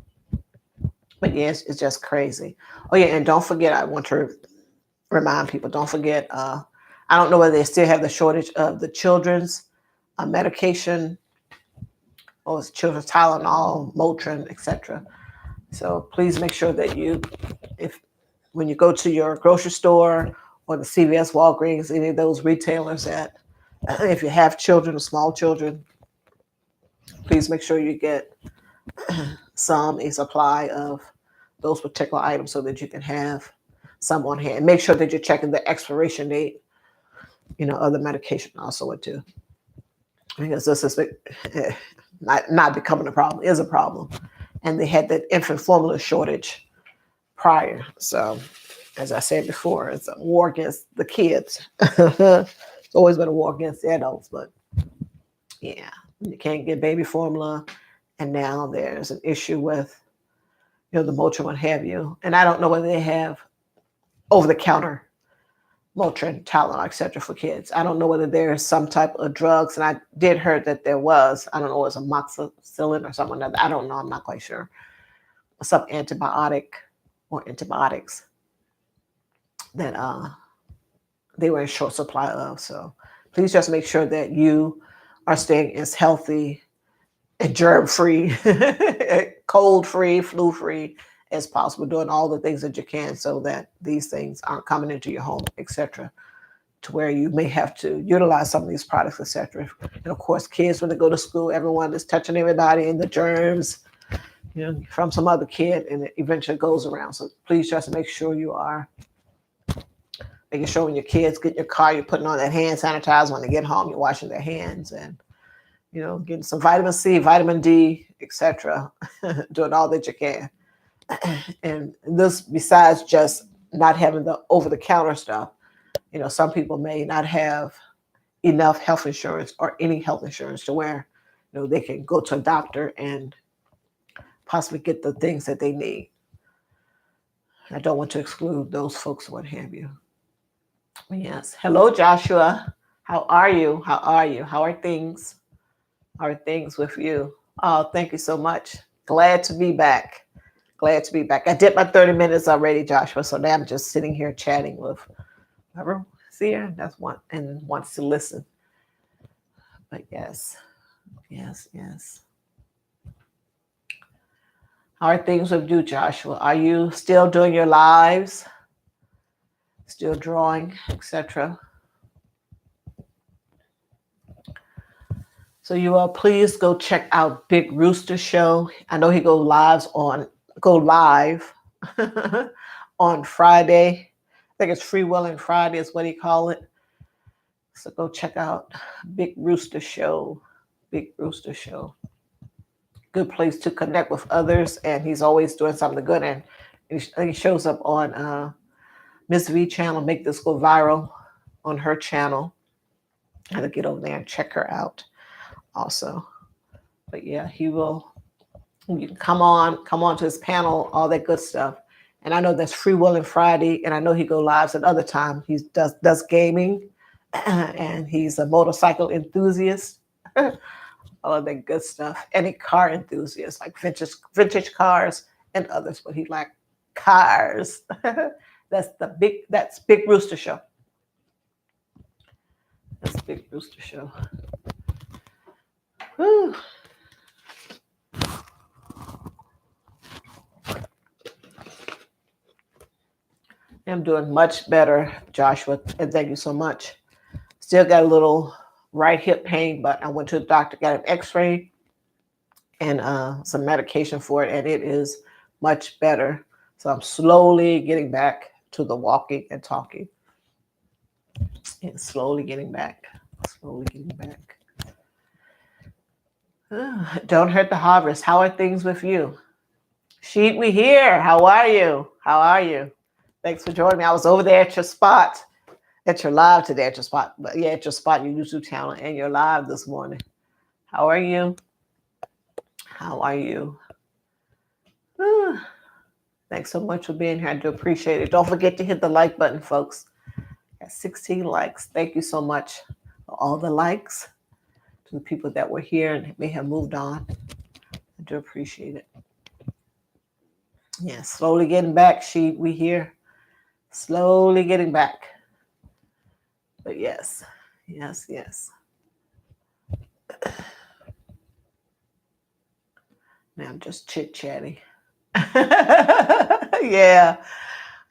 But yes, it's just crazy. Oh yeah, and don't forget, I want to remind people, don't forget, I don't know whether they still have the shortage of the children's medication, or it's children's Tylenol, Motrin, etc. So please make sure that if when you go to your grocery store or the CVS, Walgreens, any of those retailers that, if you have children or small children, please make sure you get a supply of those particular items so that you can have some on hand. Make sure that you're checking the expiration date, of the medication also too. Because this is not becoming a problem, is a problem. And they had that infant formula shortage prior. So, as I said before, it's a war against the kids. It's always been a war against the adults, but yeah, you can't get baby formula. And now there's an issue with, the Motrin, what have you. And I don't know whether they have over-the-counter Motrin, Tylenol, etc. for kids. I don't know whether there's some type of drugs, and I did hear that there was. I don't know, it was amoxicillin or something like that. I don't know. I'm not quite sure. Some antibiotic or antibiotics that they were in short supply of. So please just make sure that you are staying as healthy and germ-free, cold-free, flu-free as possible, doing all the things that you can so that these things aren't coming into your home, etc., to where you may have to utilize some of these products, etc. And of course, kids, when they go to school, everyone is touching everybody and the germs, from some other kid, and it eventually goes around. So please just make sure you are making sure when your kids get in your car, you're putting on that hand sanitizer. When they get home, you're washing their hands and, getting some vitamin C, vitamin D, etc. Doing all that you can. And this, besides just not having the over-the-counter stuff, some people may not have enough health insurance or any health insurance to where, they can go to a doctor and possibly get the things that they need. I don't want to exclude those folks, what have you. Yes. Hello, Joshua. How are you? How are you? How are things? How are things with you? Oh, thank you so much. Glad to be back. Glad to be back. I did my 30 minutes already, Joshua. So now I'm just sitting here chatting with whoever is here. That's one and wants to listen. But yes. How are things with you, Joshua? Are you still doing your lives? Still drawing, etc.? So you all please go check out Big Rooster Show. I know he go live on Friday. I think it's Free Will and Friday is what he call it. So go check out Big Rooster Show. Big Rooster Show. Good place to connect with others, and he's always doing something good. And he shows up on Miss V channel, Make This Go Viral, on her channel. I have to get over there and check her out also. But yeah, you can come on to his panel, all that good stuff. And I know that's Free Will and Friday, and I know he go lives at other times. He does gaming, and he's a motorcycle enthusiast. All of that good stuff. Any car enthusiast, like vintage cars and others, but he like cars. That's Big Rooster Show. That's Big Rooster Show. Whew. I'm doing much better, Joshua, and thank you so much. Still got a little right hip pain, but I went to the doctor, got an x-ray and some medication for it, and it is much better. So I'm slowly getting back to the walking and talking. And slowly getting back. Don't hurt the harvest. How are things with you? Sheet, we here. How are you? Thanks for joining me. I was over there at your spot, at your live today at your spot. But yeah, at your spot, your YouTube channel, and your live this morning. How are you? Whew. Thanks so much for being here. I do appreciate it. Don't forget to hit the like button, folks. Got 16 likes. Thank you so much for all the likes. To the people that were here and may have moved on. I do appreciate it. Yeah, slowly getting back, we here. Slowly getting back. But yes, yes, yes. Now I'm just chit-chatting. Yeah.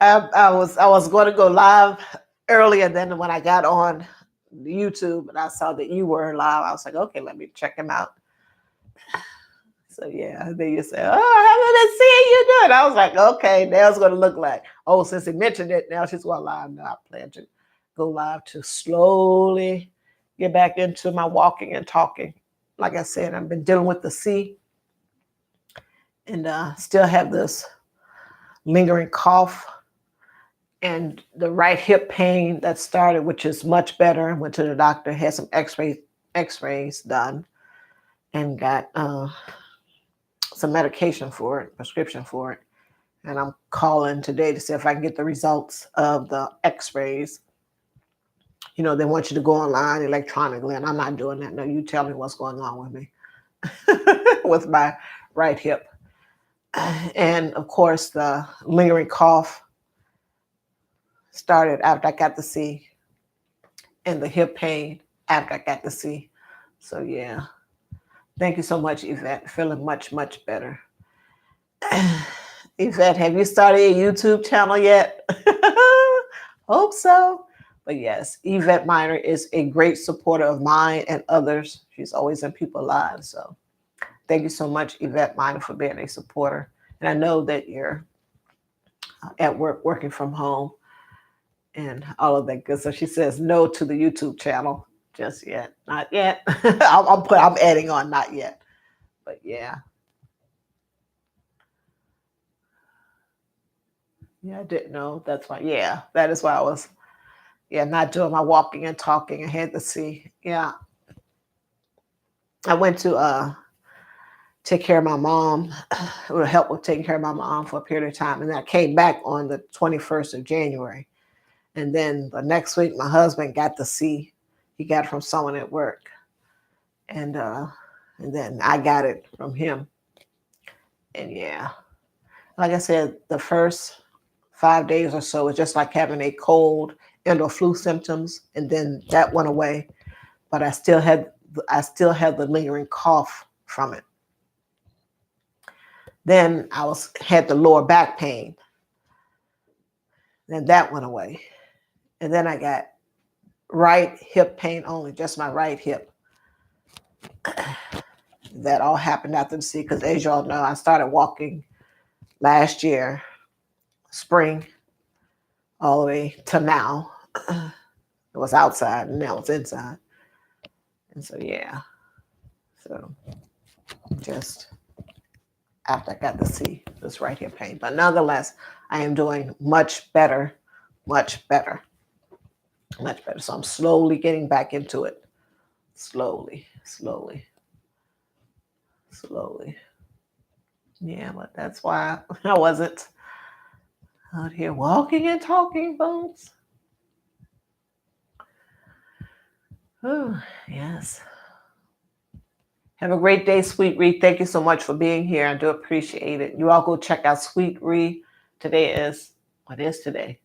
I was going to go live earlier than when I got on YouTube and I saw that you were live. I was like, okay, let me check him out. So yeah, then you say, oh, I haven't seen you do it. I was like, okay, now it's going to look like, oh, since he mentioned it, now she's going live. Now I plan to go live to slowly get back into my walking and talking. Like I said, I've been dealing with the C and still have this lingering cough and the right hip pain that started, which is much better. I went to the doctor, had some x-rays done and got some medication for it, prescription for it. And I'm calling today to see if I can get the results of the x-rays. You know, they want you to go online electronically, and I'm not doing that. No, you tell me what's going on with me with my right hip. And of course, the lingering cough started after I got the C, and the hip pain after I got the C. So yeah, thank you so much, Yvette. Feeling much, much better. Yvette, have you started a YouTube channel yet? Hope so. But yes, Yvette Miner is a great supporter of mine and others. She's always in people's lives. So thank you so much, Yvette Miner, for being a supporter. And I know that you're at work, working from home and all of that good. So she says no to the YouTube channel just yet. Not yet. I'm adding on not yet. But yeah. Yeah, I didn't know. That's why. Yeah, that is why I was not doing my walking and talking. I had to see. Yeah. I went to take care of my mom, or help with taking care of my mom for a period of time. And then I came back on the 21st of January. And then the next week, my husband got the C. He got it from someone at work. And then I got it from him. And yeah, like I said, the first 5 days or so was just like having a cold and or flu symptoms. And then that went away. But I still had the lingering cough from it. Then I had the lower back pain. Then that went away. And then I got right hip pain only, just my right hip. That all happened after the C, because as y'all know, I started walking last year, spring, all the way to now. It was outside and now it's inside. And so, yeah. So just after I got the C, this right hip pain. But nonetheless, I am doing much better, much better, much better. So I'm slowly getting back into it. Slowly, slowly, slowly. Yeah, but that's why I wasn't out here walking and talking, folks. Oh, yes. Have a great day, Sweet Ree. Thank you so much for being here. I do appreciate it. You all go check out Sweet Ree. What is today?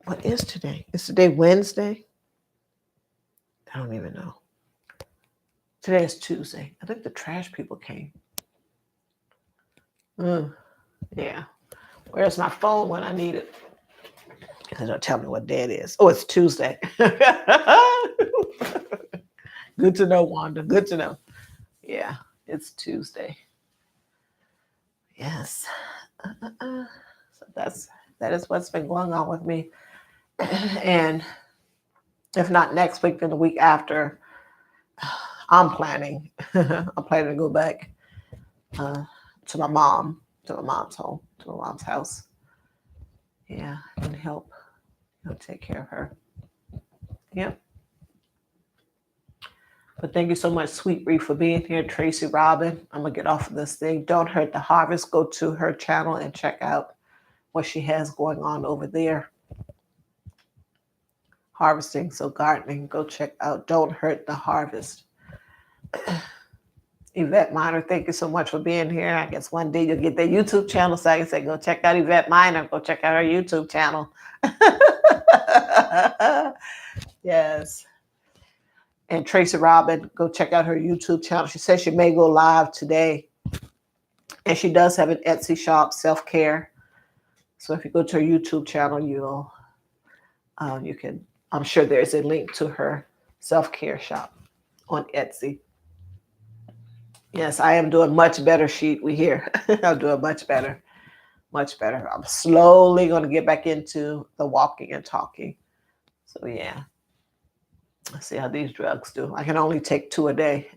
What is today? Is today Wednesday? I don't even know. Today is Tuesday. I think the trash people came. Yeah. Where's my phone when I need it? Because they'll tell me what day it is. Oh, it's Tuesday. Good to know, Wanda. Good to know. Yeah, it's Tuesday. Yes. So that is what's been going on with me. And if not next week, then the week after, I'm planning to go back to my mom's home, to my mom's house. Yeah, and help take care of her. Yep. But thank you so much, Sweet Reef, for being here. Tracy Robin, I'm going to get off of this thing. Don't Hurt the Harvest. Go to her channel and check out what she has going on over there. Harvesting, so gardening. Go check out Don't Hurt the Harvest. Yvette Miner, thank you so much for being here. I guess one day you'll get their YouTube channel, so I can say, go check out Yvette Miner. Go check out her YouTube channel. Yes. And Tracy Robin, go check out her YouTube channel. She says she may go live today. And she does have an Etsy shop, self-care. So if you go to her YouTube channel, you can, I'm sure there's a link to her self-care shop on Etsy. Yes, I am doing much better, Sheet. We hear. I'm doing much better. Much better. I'm slowly going to get back into the walking and talking. So yeah. Let's see how these drugs do. I can only take 2 a day.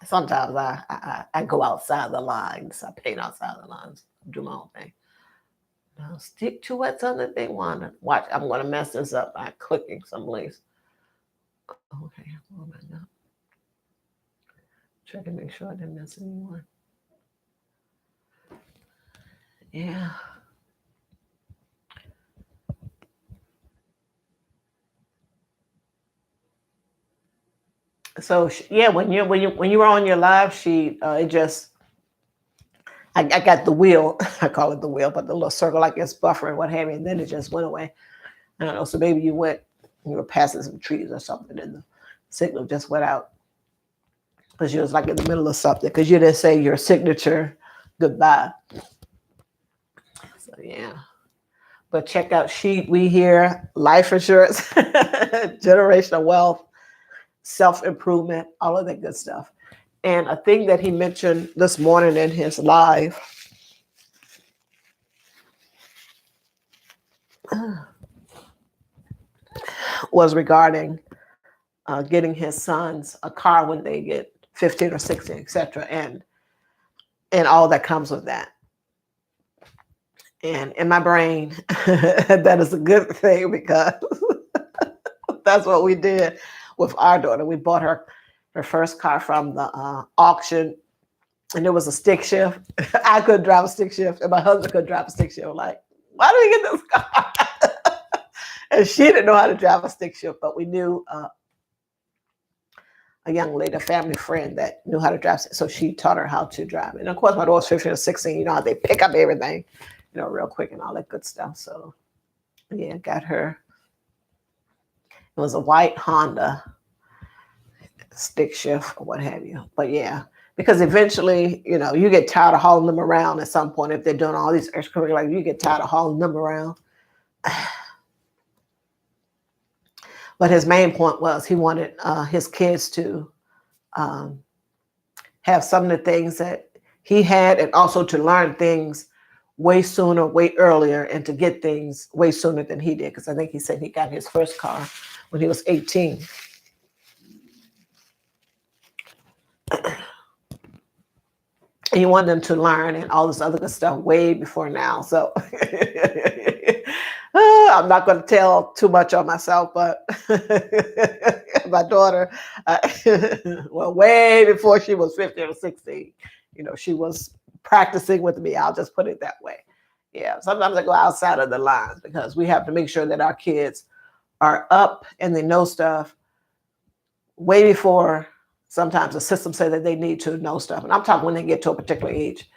Sometimes I go outside the lines. I paint outside the lines. Do my own thing. Now stick to what's on the thing. Watch, I'm going to mess this up by clicking some links. Okay, what am I now? Try to make sure I didn't miss anyone. Yeah. So yeah, when you were on your live sheet, it just I got the wheel. I call it the wheel, but the little circle like it's buffering, what have you, and then it just went away. I don't know. So maybe you were passing some trees or something, and the signal just went out because you was like in the middle of something because you didn't say your signature goodbye. So yeah. But check out Sheet We Hear, life insurance, generational wealth, self-improvement, all of that good stuff. And a thing that he mentioned this morning in his live was regarding getting his sons a car when they get 15 or 16, etc., and all that comes with that. And in my brain, that is a good thing because that's what we did with our daughter. We bought her first car from the auction, and it was a stick shift. I couldn't drive a stick shift, and my husband couldn't drive a stick shift. I'm like, why do we get this car? And she didn't know how to drive a stick shift, but we knew a young lady, a family friend that knew how to drive. So she taught her how to drive. And of course, my daughter's 15 or 16. You know how they pick up everything, real quick and all that good stuff. So yeah, got her. It was a white Honda stick shift or what have you. But yeah, because eventually, you get tired of hauling them around at some point. If they're doing all these extracurricular, you get tired of hauling them around. But his main point was he wanted his kids to have some of the things that he had, and also to learn things way sooner, way earlier, and to get things way sooner than he did. Because I think he said he got his first car when he was 18. And he wanted them to learn and all this other good stuff way before now. So I'm not going to tell too much on myself, but my daughter, well, way before she was 15 or 16, she was practicing with me. I'll just put it that way. Yeah, sometimes I go outside of the lines because we have to make sure that our kids are up and they know stuff way before sometimes the system says that they need to know stuff. And I'm talking when they get to a particular age,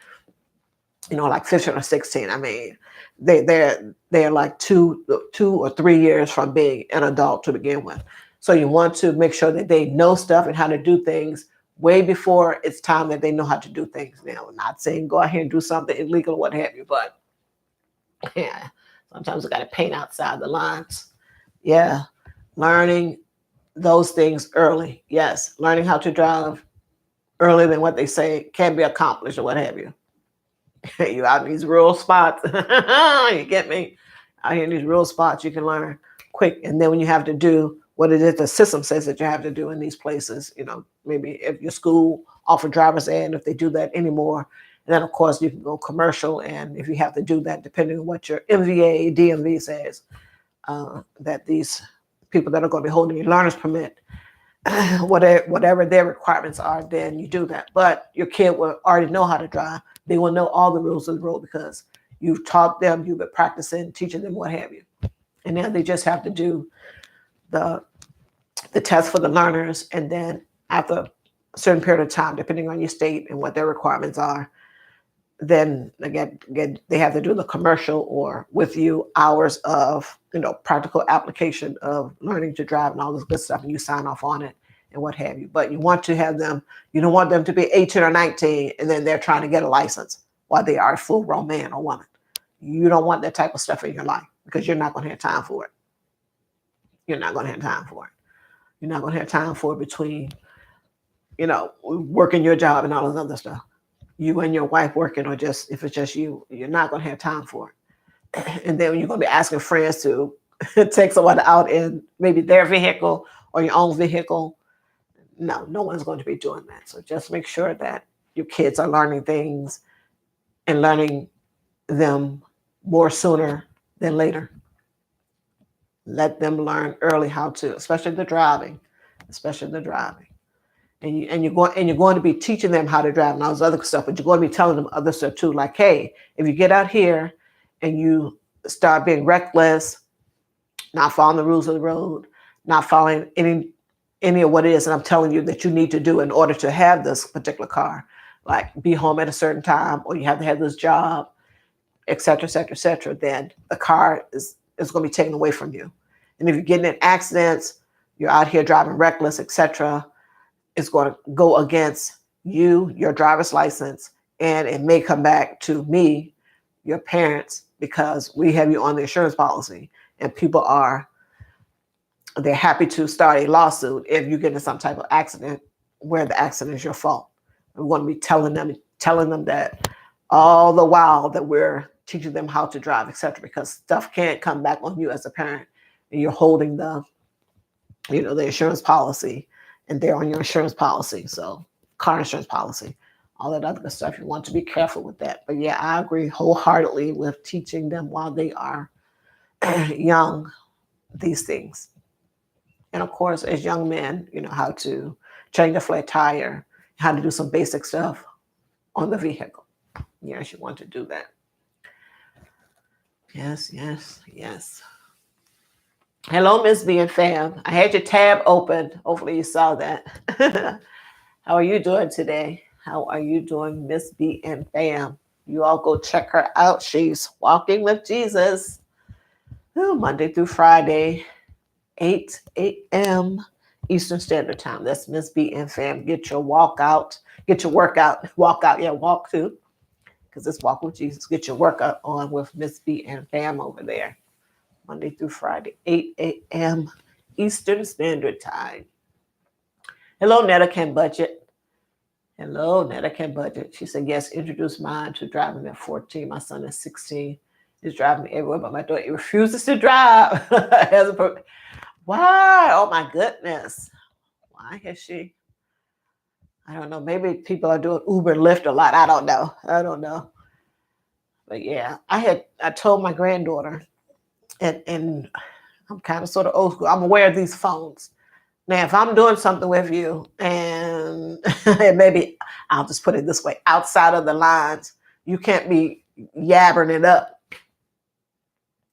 like 15 or 16. I mean, they're like 2 or 3 years from being an adult to begin with. So you want to make sure that they know stuff and how to do things way before it's time that they know how to do things. Now, I'm not saying go out here and do something illegal or what have you, but yeah, sometimes we got to paint outside the lines. Yeah, learning those things early. Yes, learning how to drive earlier than what they say can be accomplished or what have you. You out in these rural spots, you get me? Out here in these rural spots, you can learn quick. And then when you have to do what it is the system says that you have to do in these places, maybe if your school offer driver's ed, if they do that anymore, and then of course you can go commercial. And if you have to do that, depending on what your MVA, DMV says, that these people that are going to be holding your learner's permit, whatever their requirements are, then you do that. But your kid will already know how to drive. They will know all the rules of the road because you've taught them, you've been practicing, teaching them, what have you. And now they just have to do the test for the learners, and then after a certain period of time, depending on your state and what their requirements are, then again they have to do the commercial or with you hours of practical application of learning to drive and all this good stuff, and you sign off on it and what have you. But you want to have them, you don't want them to be 18 or 19 and then they're trying to get a license while they are a full-grown man or woman. You don't want that type of stuff in your life because you're not going to have time for it. You're not going to have time for it. You're not going to have time for it between, working your job and all this other stuff. You and your wife working, or just if it's just you, you're not going to have time for it. And then you're going to be asking friends to take someone out in maybe their vehicle or your own vehicle. No one's going to be doing that. So just make sure that your kids are learning things and learning them more sooner than later. Let them learn early how to, especially the driving. And you're going to be teaching them how to drive and all this other stuff, but you're going to be telling them other stuff too. Like, hey, if you get out here and you start being reckless, not following the rules of the road, not following any of what it is, and I'm telling you that you need to do in order to have this particular car, like be home at a certain time, or you have to have this job, et cetera, then the car is going to be taken away from you. And if you're getting in accidents, you're out here driving reckless, etc., it's going to go against you, your driver's license, and it may come back to me, your parents, because we have you on the insurance policy, and they're happy to start a lawsuit if you get in some type of accident where the accident is your fault. We want to be telling them that all the while that we're teaching them how to drive, etc., because stuff can't come back on you as a parent, and you're holding the insurance policy, and they're on your insurance policy. So car insurance policy, all that other stuff. You want to be careful with that. But yeah, I agree wholeheartedly with teaching them while they are young, these things. And of course, as young men, how to change a flat tire, how to do some basic stuff on the vehicle. Yes, you want to do that. Yes. Hello, Miss B and fam. I had your tab open. Hopefully you saw that. How are you doing today? How are you doing, Miss B and fam? You all go check her out. She's Walking with Jesus. Monday through Friday, 8 a.m. Eastern Standard Time. That's Miss B and fam. Get your workout. Yeah, walk too. Because it's Walk with Jesus. Get your workout on with Miss B and fam over there. Monday through Friday, 8 a.m. Eastern Standard Time. Hello, Netta Can Budget. She said, yes, introduce mine to driving at 14. My son is 16. He's driving me everywhere, but my daughter refuses to drive. Why? Oh, my goodness. Why has she? I don't know. Maybe people are doing Uber and Lyft a lot. I don't know. But yeah, I told my granddaughter, and I'm kind of sort of old school. I'm aware of these phones. Now, if I'm doing something with you and maybe I'll just put it this way, outside of the lines, you can't be yabbering it up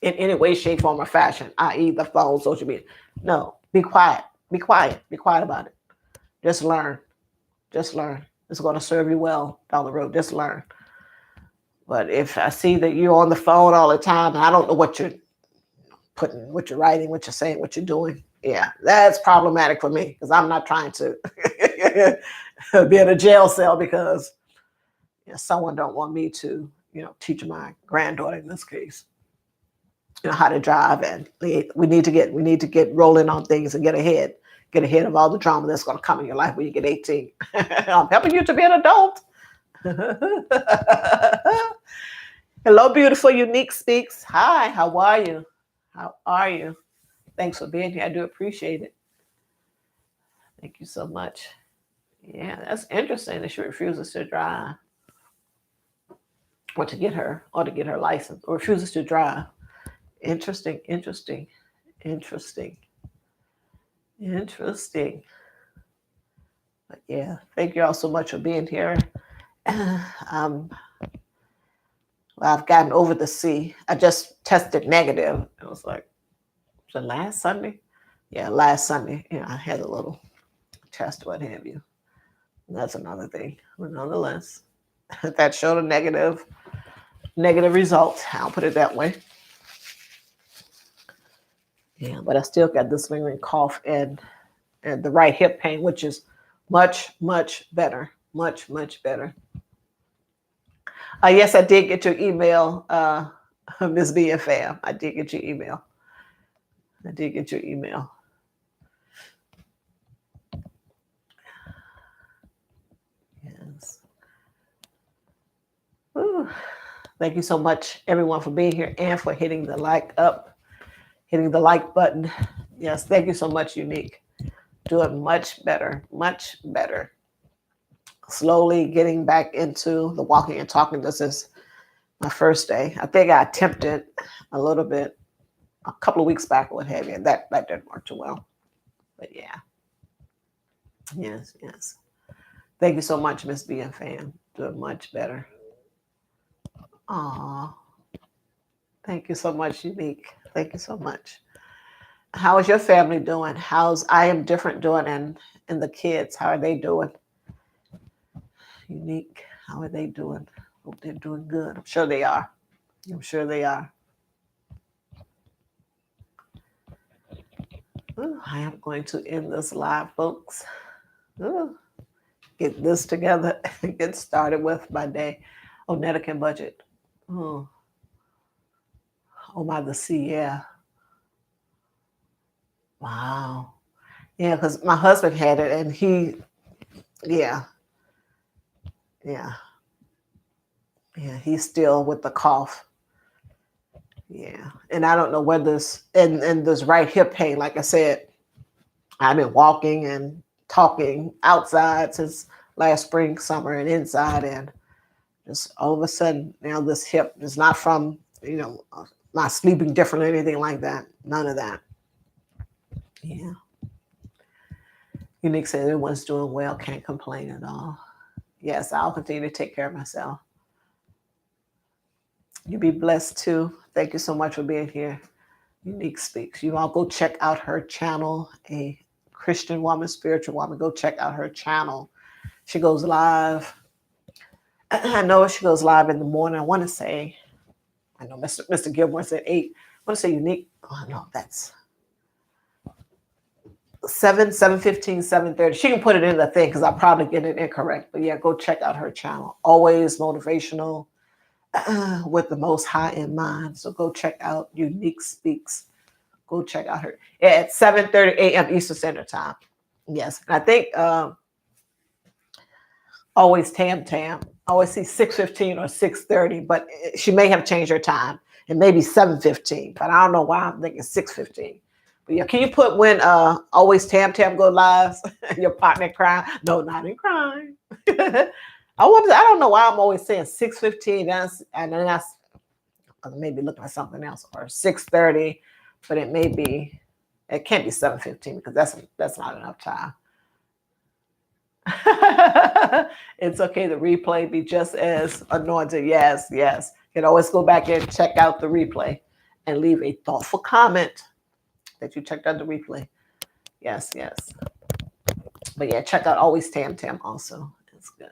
in any way, shape, form, or fashion, i.e. the phone, social media. No, be quiet. Be quiet about it. Just learn. It's going to serve you well down the road. Just learn. But if I see that you're on the phone all the time, and I don't know what you're putting, what you're writing, what you're saying, what you're doing, yeah, that's problematic for me, because I'm not trying to be in a jail cell because someone don't want me to, teach my granddaughter in this case, how to drive. And we need to get rolling on things and get ahead of all the drama that's going to come in your life when you get 18. I'm helping you to be an adult. Hello, beautiful, unique speaks. Hi, how are you? Thanks for being here. I do appreciate it. Thank you so much. Yeah, that's interesting that she refuses to drive or to get her license, or refuses to drive. Interesting. Interesting. But yeah, thank you all so much for being here. Um, well, I've gotten over the C. I just tested negative. It was like, was it last Sunday? Yeah, last Sunday. Yeah, I had a little test, what have you. That's another thing. But nonetheless, that showed a negative result. I'll put it that way. Yeah, but I still got this lingering cough and the right hip pain, which is much better. Much better. Yes, I did get your email, Ms. BFM. I did get your email. I did get your email. Yes. Whew. Thank you so much, everyone, for being here and for hitting the like button. Yes, thank you so much, Unique. Doing much better, much better. Slowly getting back into the walking and talking. This is my first day. I think I attempted a little bit a couple of weeks back, what have you. That didn't work too well. But yeah. Yes. Thank you so much, Miss BFM. Doing much better. Aw. Thank you so much, Unique. Thank you so much. How is your family doing? How's I Am Different doing and the kids? How are they doing? Unique. How are they doing? Hope they're doing good. I'm sure they are. I'm sure they are. Ooh, I am going to end this live, folks. Ooh, get this together and get started with my day. Oh, Netican budget. Oh my, the C, yeah. Wow. Yeah, because my husband had it and yeah. Yeah, he's still with the cough. Yeah, and I don't know whether this and this right hip pain. Like I said, I've been walking and talking outside since last spring, summer, and inside, and just all of a sudden now this hip is not from not sleeping different or anything like that. None of that. Yeah. Unique said everyone's doing well. Can't complain at all. Yes, I'll continue to take care of myself. You be blessed too. Thank you so much for being here. Unique Speaks. You all go check out her channel, a Christian woman, spiritual woman. Go check out her channel. She goes live. I know she goes live in the morning. I want to say, I know Mr. Gilmore said 8. I want to say Unique. Oh, no, that's 7:15, 7:30. She can put it in the thing because I'll probably get it incorrect. But yeah, go check out her channel. Always motivational with the Most High in mind. So go check out Unique Speaks. Go check out her at 7:30 a.m. Eastern Standard Time. Yes, and I think always Tam. I always see 6:15 or 6:30, but she may have changed her time. It may be 7:15, but I don't know why I'm thinking 6:15. But yeah, can you put when always Tam go live? Your partner in crime? No, not in crime. I don't know why I'm always saying 6:15. And then that's maybe looking at something else, or 6:30, but it can't be 7:15 because that's not enough time. It's okay. The replay be just as anointed. Yes. You can always go back and check out the replay and leave a thoughtful comment that you checked out the replay. Yes. But yeah, check out Always Tam also. It's good.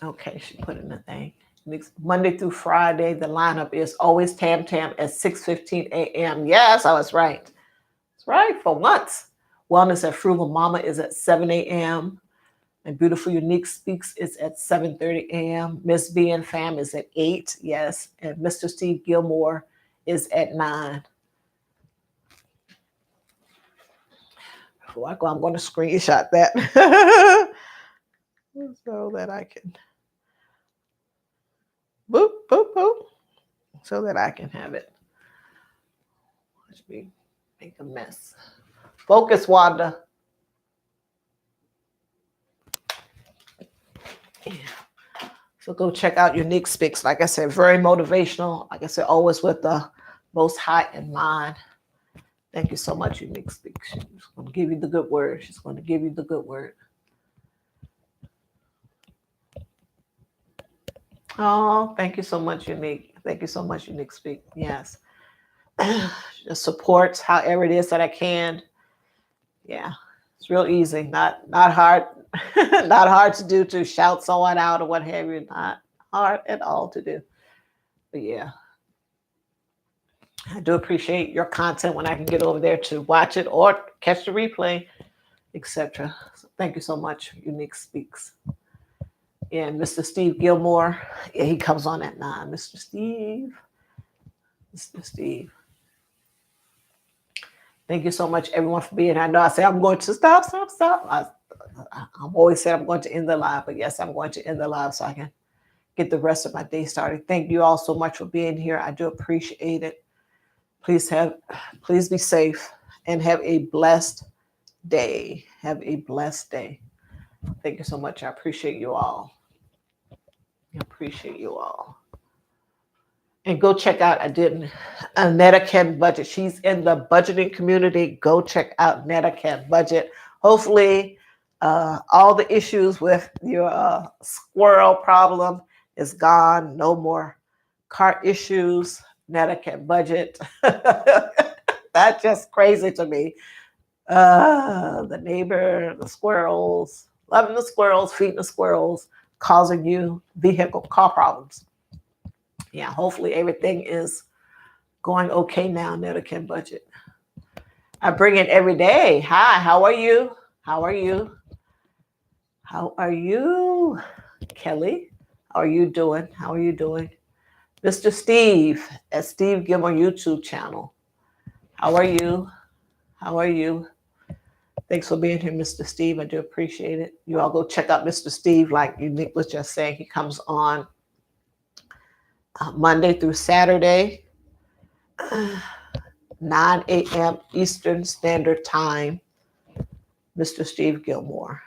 Okay, she put in the thing. Next Monday through Friday, the lineup is Always Tam at 6:15 a.m. Yes, I was right. That's right, for once. Wellness at Frugal Mama is at 7 a.m. And Beautiful Unique Speaks is at 7:30 a.m. Miss B and Fam is at 8, yes. And Mr. Steve Gilmore is at 9. Before I go, I'm going to screenshot that so that I can boop, so that I can have it. Watch me make a mess. Focus, Wanda. Yeah. So go check out Unique Speaks. Like I said, very motivational. Like I said, always with the Most High in mind. Thank you so much, Unique Speaks. She's going to give you the good word. She's going to give you the good word. Oh, thank you so much, Unique. Thank you so much, Unique Speak. Yes. Just supports however it is that I can. Yeah. It's real easy. Not hard. Not hard to do, to shout someone out or what have you. Not hard at all to do. But yeah. I do appreciate your content when I can get over there to watch it or catch the replay, etc. So thank you so much, Unique Speaks. And Mr. Steve Gilmore, yeah, he comes on at 9. Mr. Steve. Mr. Steve. Thank you so much, everyone, for being here. I know I say I'm going to stop. I'm always saying I'm going to end the live, but yes, I'm going to end the live so I can get the rest of my day started. Thank you all so much for being here. I do appreciate it. Please be safe and have a blessed day. Have a blessed day. Thank you so much. I appreciate you all. I appreciate you all. And go check out, Netta Can Budget. She's in the budgeting community. Go check out Netta Can Budget. Hopefully, all the issues with your squirrel problem is gone. No more cart issues. Netta Can Budget. That's just crazy to me. The neighbor, the squirrels, loving the squirrels, feeding the squirrels, causing you car problems. Yeah, hopefully everything is going okay now, Netta Can Budget. I bring it every day. Hi, how are you? How are you? How are you, Kelly? How are you doing? How are you doing? Mr. Steve at Steve Gilmore YouTube channel. How are you? How are you? Thanks for being here, Mr. Steve. I do appreciate it. You all go check out Mr. Steve, like Unique was just saying. He comes on Monday through Saturday, 9 a.m. Eastern Standard Time. Mr. Steve Gilmore.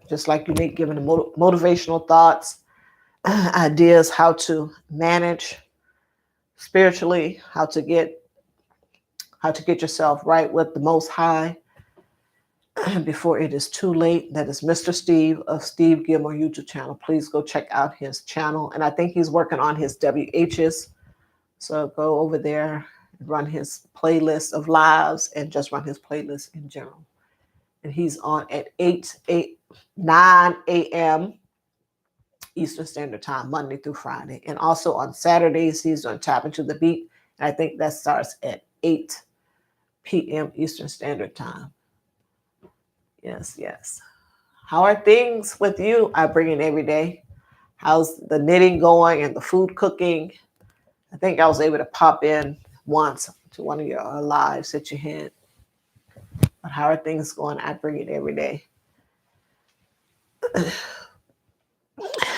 Just like Unique, giving the motivational thoughts, ideas, how to manage spiritually, how to get yourself right with the Most High before it is too late. That is Mr. Steve of Steve Gilmore YouTube channel. Please go check out his channel. And I think he's working on his WHs. So go over there, run his playlist of lives, and just run his playlist in general. And he's on at 9 a.m. Eastern Standard Time, Monday through Friday. And also on Saturdays, he's on Tap Into the Beat. And I think that starts at 8 p.m. Eastern Standard Time. Yes, yes. How are things with you? I bring it every day. How's the knitting going and the food cooking? I think I was able to pop in once to one of your lives that you had. But how are things going? I bring it every day.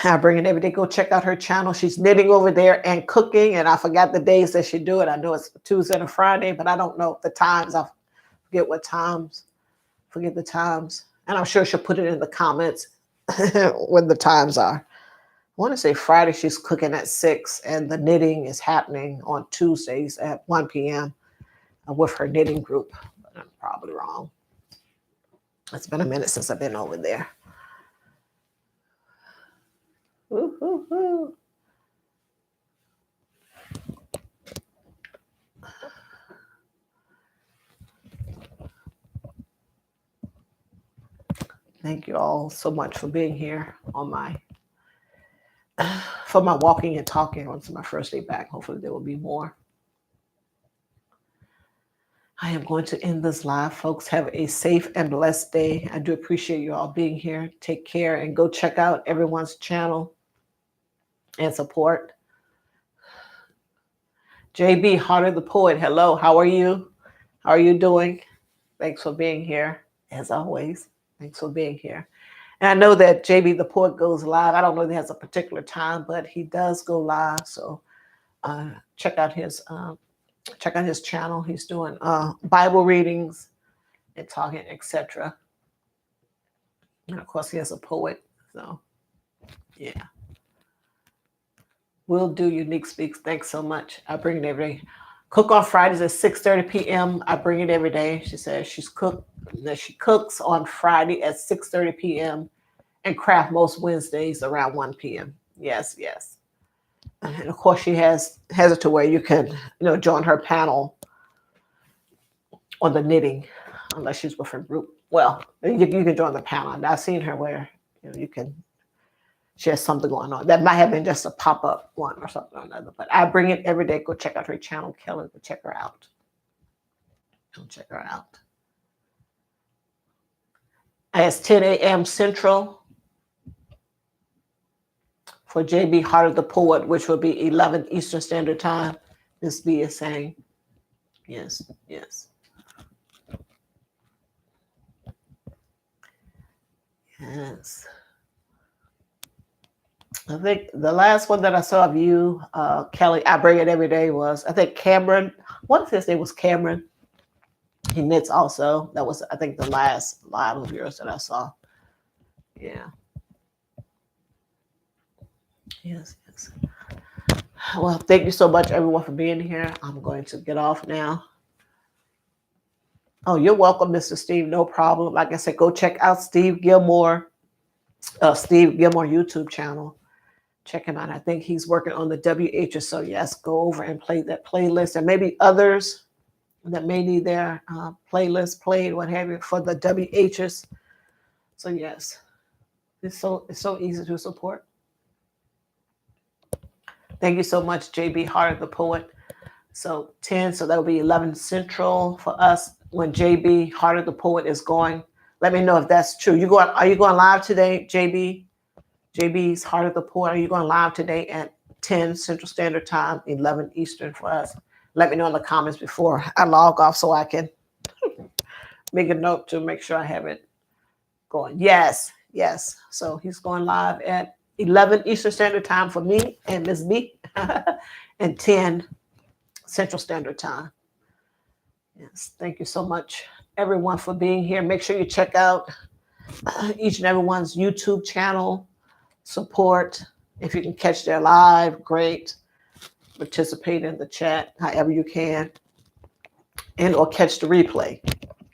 I bring it every day. Go check out her channel. She's knitting over there and cooking. And I forgot the days that she do it. I know it's Tuesday and Friday, but I don't know the times. I forget what times. Forget the times. And I'm sure she'll put it in the comments when the times are. I want to say Friday she's cooking at 6, and the knitting is happening on Tuesdays at 1 p.m. With her knitting group. But I'm probably wrong. It's been a minute since I've been over there. Woo-hoo-hoo. Thank you all so much for being here on for my walking and talking on my first day back. Hopefully there will be more. I am going to end this live. Folks, have a safe and blessed day. I do appreciate you all being here. Take care and go check out everyone's channel and support. JB, Heart of the Poet. Hello, how are you? How are you doing? Thanks for being here, as always. Thanks for being here. And I know that JB the Poet goes live. I don't know if he has a particular time, but he does go live. So check out his channel. He's doing Bible readings and talking, etc. And of course, he has a poet. So yeah. Will do. Unique Speaks. Thanks so much. I bring it every day. Cook on Fridays at 6:30 p.m. I bring it every day. She says that she cooks on Friday at 6:30 p.m. and craft most Wednesdays around 1 p.m. Yes, yes. And of course she has it to where you can, join her panel on the knitting, unless she's with her group. Well, you can join the panel. I've seen her where you can. She has something going on. That might have been just a pop-up one or something or another. But I bring it every day. Go check out her channel, Kelly. Go check her out. Go check her out. It's 10 a.m. Central for JB Heart of the Poet, which will be 11 Eastern Standard Time. Miss B is saying, yes, yes. Yes. I think the last one that I saw of you, Kelly, I bring it every day was, I think Cameron, one of his name was Cameron. He knits also. That was, I think, the last live of yours that I saw. Yeah. Yes, yes. Well, thank you so much, everyone, for being here. I'm going to get off now. Oh, you're welcome, Mr. Steve. No problem. Like I said, go check out Steve Gilmore YouTube channel. Check him out. I think he's working on the WHS. So yes, go over and play that playlist. And maybe others that may need their playlist played, what have you, for the WHS. So yes, it's so easy to support. Thank you so much, JB Heart of the Poet. So 10, so that'll be 11 Central for us when JB Heart of the Poet is going. Let me know if that's true. Are you going live today, JB? JB's Heart of the Poet. Are you going live today at 10 Central Standard Time, 11 Eastern for us? Let me know in the comments before I log off so I can make a note to make sure I have it going. Yes, yes. So he's going live at 11 Eastern Standard Time for me and Ms. B and 10 Central Standard Time. Yes, thank you so much, everyone, for being here. Make sure you check out each and everyone's YouTube channel. Support. If you can catch their live, great. Participate in the chat however you can, and or catch the replay.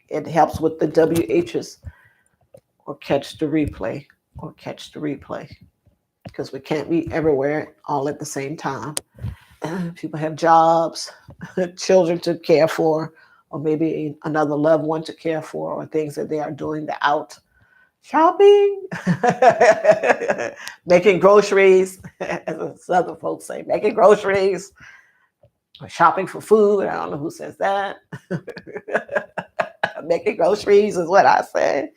It helps with the WHs, or catch the replay, because we can't be everywhere all at the same time. People have jobs, children to care for, or maybe another loved one to care for, or things that they are doing. They're out shopping, making groceries, as Southern folks say, making groceries, or shopping for food. I don't know who says that. Making groceries is what I say.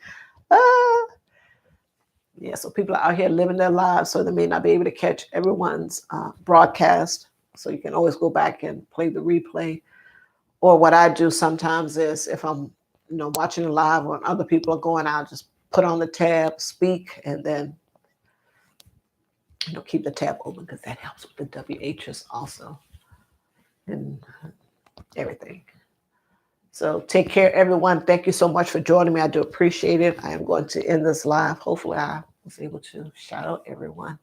Yeah, so people are out here living their lives, so they may not be able to catch everyone's broadcast. So you can always go back and play the replay. Or what I do sometimes is, if I'm watching it live or other people are going out, just put on the tab, speak, and then keep the tab open, because that helps with the WHs also and everything. So take care, everyone. Thank you so much for joining me. I do appreciate it. I am going to end this live. Hopefully I was able to shout out everyone.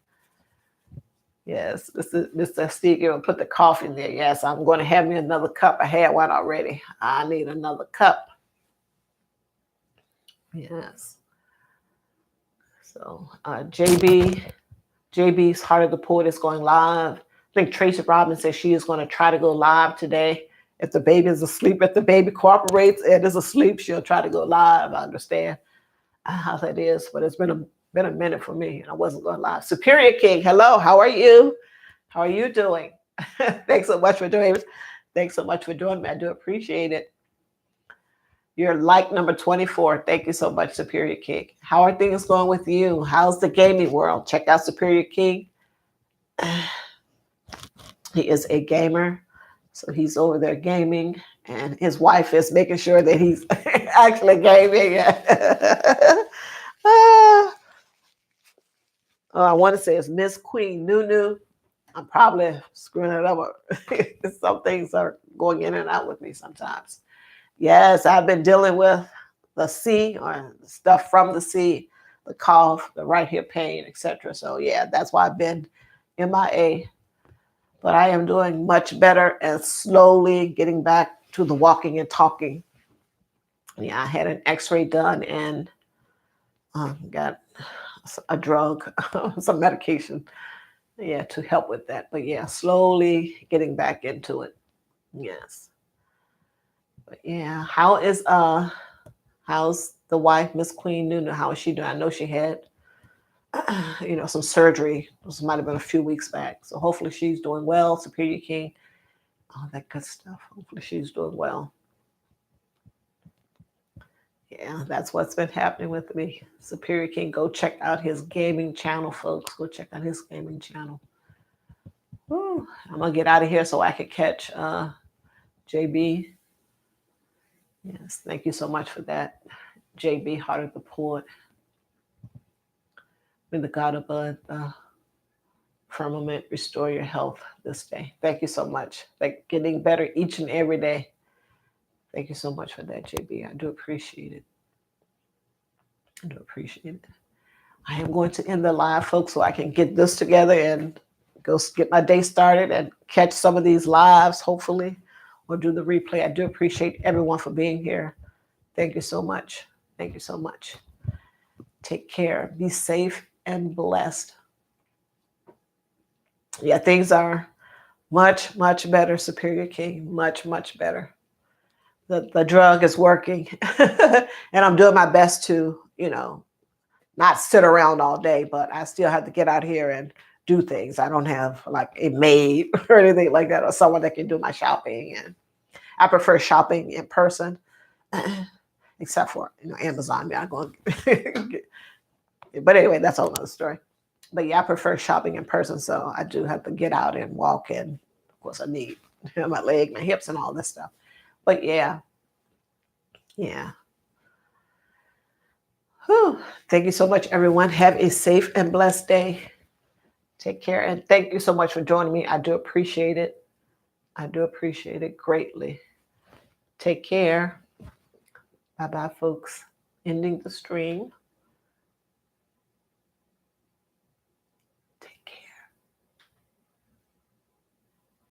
Yes, this is Mr. Steve. You're going to put the coffee in there. Yes, I'm going to have me another cup. I had one already. I need another cup. Yes. So JB's Heart of the Poet is going live. I think Tracy Robbins says she is going to try to go live today. If the baby is asleep, if the baby cooperates and is asleep, she'll try to go live. I understand how that is, but it's been a minute for me, and I wasn't going live. Superior King, hello, how are you? How are you doing? Thanks so much for doing it. Thanks so much for joining me. I do appreciate it. You're like number 24. Thank you so much, Superior King. How are things going with you? How's the gaming world? Check out Superior King. He is a gamer, so he's over there gaming, and his wife is making sure that he's actually gaming. I want to say it's Miss Queen Nunu. I'm probably screwing it up. Some things are going in and out with me sometimes. Yes, I've been dealing with the C, or stuff from the C, the cough, the right hip pain, etc. So yeah, that's why I've been MIA but I am doing much better and slowly getting back to the walking and talking. Yeah, I had an x-ray done and got a drug, some medication, yeah, to help with that. But yeah, slowly getting back into it. Yes. But yeah, how's the wife, Miss Queen Nuna? How is she doing? I know she had some surgery. This might have been a few weeks back. So hopefully she's doing well. Superior King, all that good stuff. Hopefully she's doing well. Yeah, that's what's been happening with me. Superior King, go check out his gaming channel, folks. Go check out his gaming channel. Woo. I'm gonna get out of here so I can catch JB. Yes, thank you so much for that, JB, Heart of the Poet. May the God above the firmament restore your health this day. Thank you so much. Like getting better each and every day. Thank you so much for that, JB. I do appreciate it. I do appreciate it. I am going to end the live, folks, so I can get this together and go get my day started and catch some of these lives, hopefully, or do the replay. I do appreciate everyone for being here. Thank you so much. Thank you so much. Take care. Be safe and blessed. Yeah, things are much, much better, Superior King. Much, much better. The drug is working. And I'm doing my best to, not sit around all day, but I still have to get out here and do things. I don't have like a maid or anything like that, or someone that can do my shopping. And I prefer shopping in person, except for Amazon. Yeah, I'm going. But anyway, that's a whole other story. But yeah, I prefer shopping in person, so I do have to get out and walk. And of course, I need my leg, my hips, and all this stuff. But yeah. Whew. Thank you so much, everyone. Have a safe and blessed day. Take care. And thank you so much for joining me. I do appreciate it. I do appreciate it greatly. Take care. Bye-bye, folks. Ending the stream.